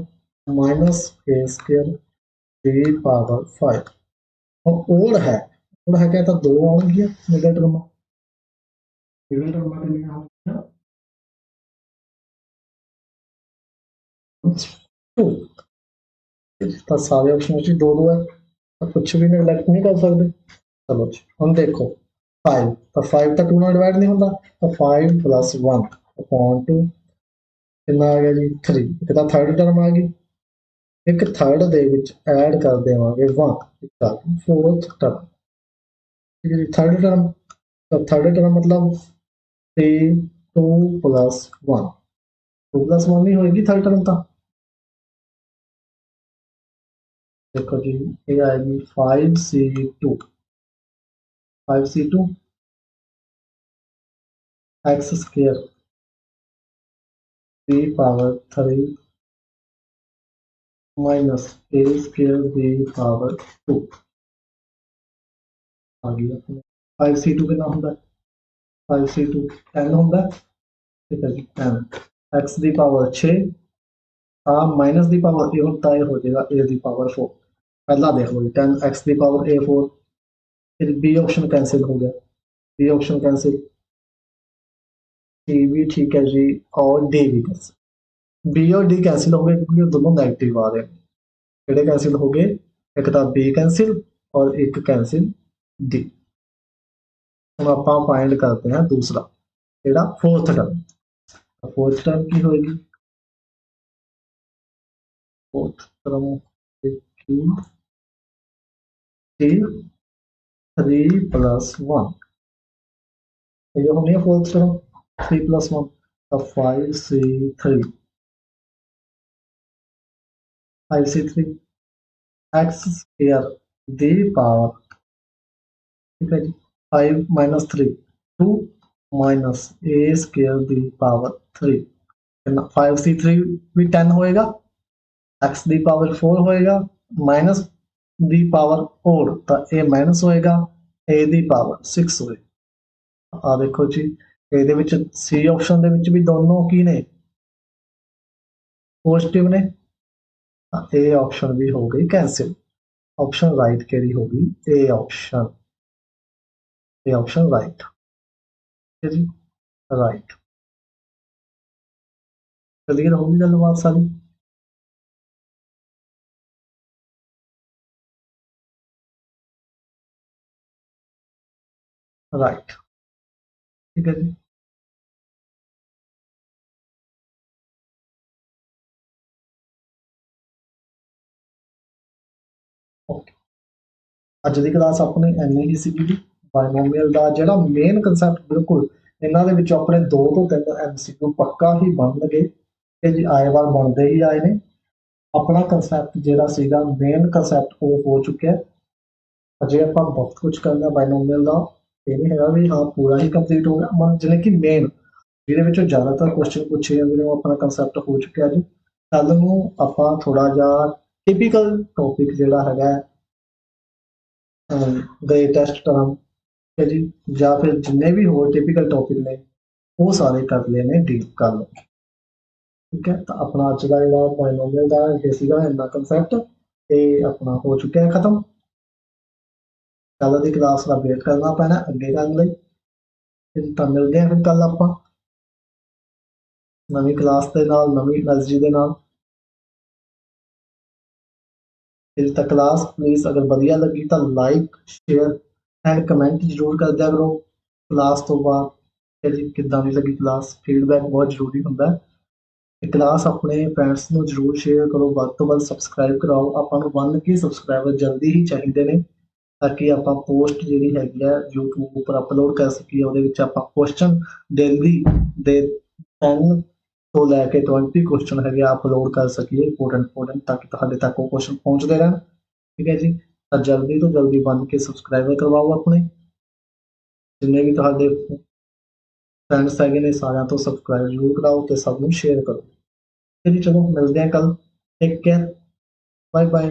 minus a square the power 5। ਹੁਣ ਹੈ ਕਿ ਤਾਂ ਦੋ ਆਉਣਗੀਆਂ middle term, middle term ਕਿੰਨੀਆਂ ਹੋਣਗੀਆਂ 2। ਤਾਂ ਸਾਰੇ ਆਪਸ਼ਨ ਵਿੱਚ ਦੋ ਦੋ ਹੈ ਤਾਂ ਕੁਝ ਵੀ ਨੈਗਲੈਕਟ ਨਹੀਂ ਕਰ ਸਕਦੇ। चलो जी हम देखो 5 तो 5 तो 2 ਨਾਲ डिवाइड नहीं होता तो 5 + 1 अपॉन 2 कितना आ गया जी 3। एक तो थर्ड टर्म आ गई, एक थर्ड दे विच ऐड कर देवांगे 1 फोर्थ टर्म। ठीक है जी, थर्ड टर्म तो थर्ड टर्म मतलब 3 2 + 1 2 + 1 नहीं होगी थर्ड टर्म तो देखो जी ये आएगी 5c2 5c2 x square b power 3 minus a square b power 2 आ गया। 5c2 कितना होता है 5c2 10 होता है। ठीक है जी 10 x the power 6 minus the power ये होता है हो जाएगा a दी पावर 4। पहला देख लो 10 x दी पावर a 4, फिर b ऑप्शन कैंसिल हो गया, b ऑप्शन कैंसिल, c भी ठीक है जी और d भी कैंसिल। बी और डी कैंसिल हो गए क्योंकि दोनों नेगेटिव आ रहे हैं। किहड़े कैंसिल हो गए, एक तो बी कैंसिल और एक कैंसिल डी। हम आप फाइंड करते हैं दूसरा किहड़ा फोर्थ टर्म। फोर्थ टर्म की होएगी, फोर्थ टर्म 3 + 1 ये होनी है फोर्थ टर्म 3 + 1 तो 5c3 x square the power ठीक है जी 5 - 3 2 minus a square the power 3 5c3 भी 10 होएगा, x दी पावर 4 होएगा माइनस दी पावर 4 तो a माइनस होएगा a दी पावर 6 होएगा। आ देखो जी ਇਹਦੇ ਵਿੱਚ C ਆਪਸ਼ਨ ਦੇ ਵਿੱਚ ਵੀ ਦੋਨੋਂ ਕੀ ਨੇ पॉजिटिव ने, ए ऑप्शन भी हो गई कैंसिल। ऑप्शन राइट केड़ी होगी A option, A option right है जी राइट। क्लियर होगी गलबात सारी। राइट ठीक है जी। ओके ਅੱਜ ਦੀ ਕਲਾਸ ਆਪਣੀ ਇੰਨੀ ਹੀ ਸੀਗੀ ਜੀ। ਬਾਇਨੋਮੀਅਲ ਦਾ ਜਿਹੜਾ ਮੇਨ ਕਨਸੈਪਟ ਬਿਲਕੁਲ ਇਹਨਾਂ ਦੇ ਵਿੱਚੋਂ ਆਪਣੇ 2 ਤੋਂ 3 MCQ ਪੱਕਾ ਹੀ ਬਣਨਗੇ ਤੇ ਜੀ ਆਏ ਵਾਰ ਬਣਦੇ ਹੀ ਆਏ ਨੇ। ਆਪਣਾ ਕਨਸੈਪਟ ਜਿਹੜਾ ਸੀਗਾ ਮੇਨ ਕਨਸੈਪਟ ਉਹ ਹੋ ਚੁੱਕਿਆ। ਅਜੇ ਆਪਾਂ ਬਹੁਤ ਕੁਝ ਕਰਨਾ ਬਾਇਨੋਮੀਅਲ ਦਾ, ਇਹ ਨਹੀਂ ਹੈਗਾ ਵੀ ਹਾਂ ਪੂਰਾ ਹੀ ਕੰਪਲੀਟ ਹੋ ਗਿਆ। ਜਿਵੇਂ ਕਿ ਮੇਨ ਜਿਹਦੇ ਵਿੱਚੋਂ ਜ਼ਿਆਦਾਤਰ ਕੁਐਸਚਨ ਪੁੱਛੇ ਜਾਂਦੇ ਨੇ ਉਹ ਆਪਣਾ ਕਨਸੈਪਟ ਹੋ ਚੁੱਕਿਆ ਜੀ। ਕੱਲ ਨੂੰ ਆਪਾਂ ਥੋੜਾ ਜਿਹਾ ਟਿਪੀਕਲ ਟੌਪਿਕ ਜਿਹੜਾ ਹੈਗਾ ਗ੍ਰੇਟੈਸਟ ਟਰਮ, ਠੀਕ ਹੈ ਜੀ, ਜਾਂ ਫਿਰ ਜਿੰਨੇ ਵੀ ਹੋਰ ਟਿਪੀਕਲ ਟੌਪਿਕ ਨੇ ਉਹ ਸਾਰੇ ਕਰ ਲੈਣੇ ਡੀਲ ਕਰ ਲਓ। ਠੀਕ ਹੈ, ਤਾਂ ਆਪਣਾ ਅੱਜ ਦਾ ਜਿਹੜਾ ਬਾਇਨੋਮੀਅਲ ਦਾ ਇਹ ਸੀਗਾ ਇੰਨਾ ਕੰਸੈਪਟ, ਇਹ ਆਪਣਾ ਹੋ ਚੁੱਕਿਆ ਖਤਮ। ਕੱਲ ਦੀ ਕਲਾਸ ਦਾ ਵੇਟ ਕਰਨਾ ਪੈਣਾ ਅੱਗੇ ਕਰਨ ਲਈ। ਫਿਰ ਤਾਂ ਮਿਲਦੇ ਹਾਂ ਫਿਰ ਕੱਲ ਆਪਾਂ ਨਵੀਂ ਕਲਾਸ ਦੇ ਨਾਲ, ਨਵੀਂ ਐਨਰਜੀ ਦੇ ਨਾਲ। ਫਿਰ ਤੱਕ ਕਲਾਸ ਪਲੀਜ਼ ਅਗਰ ਵਧੀਆ ਲੱਗੀ ਤਾਂ ਲਾਈਕ, ਸ਼ੇਅਰ ਐਂਡ ਕਮੈਂਟ ਜ਼ਰੂਰ ਕਰ ਦਿਆ ਕਰੋ ਕਲਾਸ ਤੋਂ ਬਾਅਦ ਕਿ ਜੀ ਕਿੱਦਾਂ ਦੀ ਲੱਗੀ ਕਲਾਸ। ਫੀਡਬੈਕ ਬਹੁਤ ਜ਼ਰੂਰੀ ਹੁੰਦਾ ਹੈ। ਤੇ ਕਲਾਸ ਆਪਣੇ ਫਰੈਂਡਸ ਨੂੰ ਜ਼ਰੂਰ ਸ਼ੇਅਰ ਕਰੋ, ਵੱਧ ਤੋਂ ਵੱਧ ਸਬਸਕ੍ਰਾਈਬ ਕਰਾਓ। ਆਪਾਂ ਨੂੰ 1K ਸਬਸਕ੍ਰਾਈਬਰ ਜਲਦੀ ਹੀ ਚਾਹੀਦੇ ਨੇ ਤਾਂ ਕਿ ਆਪਾਂ ਪੋਸਟ ਜਿਹੜੀ ਹੈਗੀ ਆ YouTube ਉੱਪਰ ਅਪਲੋਡ ਕਰ ਸਕੀਏ। ਉਹਦੇ ਵਿੱਚ ਆਪਾਂ ਕੁਐਸਚਨ ਡੇਲੀ ਦੇ 10 ਤੋਂ ਲੈ ਕੇ 20 ਕੁਐਸਚਨ ਹੈਗੇ ਆ ਅਪਲੋਡ ਕਰ ਸਕੀਏ, ਇੰਪੋਰਟੈਂਟ, ਤਾਂ ਕਿ ਤੁਹਾਡੇ ਤੱਕ ਉਹ ਕੁਐਸਚਨ ਪਹੁੰਚਦੇ ਰਹਿਣ। ਠੀਕ ਹੈ ਜੀ, ਤਾਂ ਜਲਦੀ ਤੋਂ ਜਲਦੀ 1K ਸਬਸਕ੍ਰਾਈਬਰ ਕਰਵਾਓ ਆਪਣੇ। ਜਿੰਨੇ ਵੀ ਤੁਹਾਡੇ ਫਰੈਂਡਸ ਹੈਗੇ ਨੇ ਸਾਰਿਆਂ ਤੋਂ ਸਬਸਕ੍ਰਾਈਬ ਜ਼ਰੂਰ ਕਰਾਓ ਤੇ ਸਭ ਨੂੰ ਸ਼ੇਅਰ ਕਰੋ। ਚਲੋ ਮਿਲਦੇ ਹਾਂ ਕੱਲ। Take care, bye bye.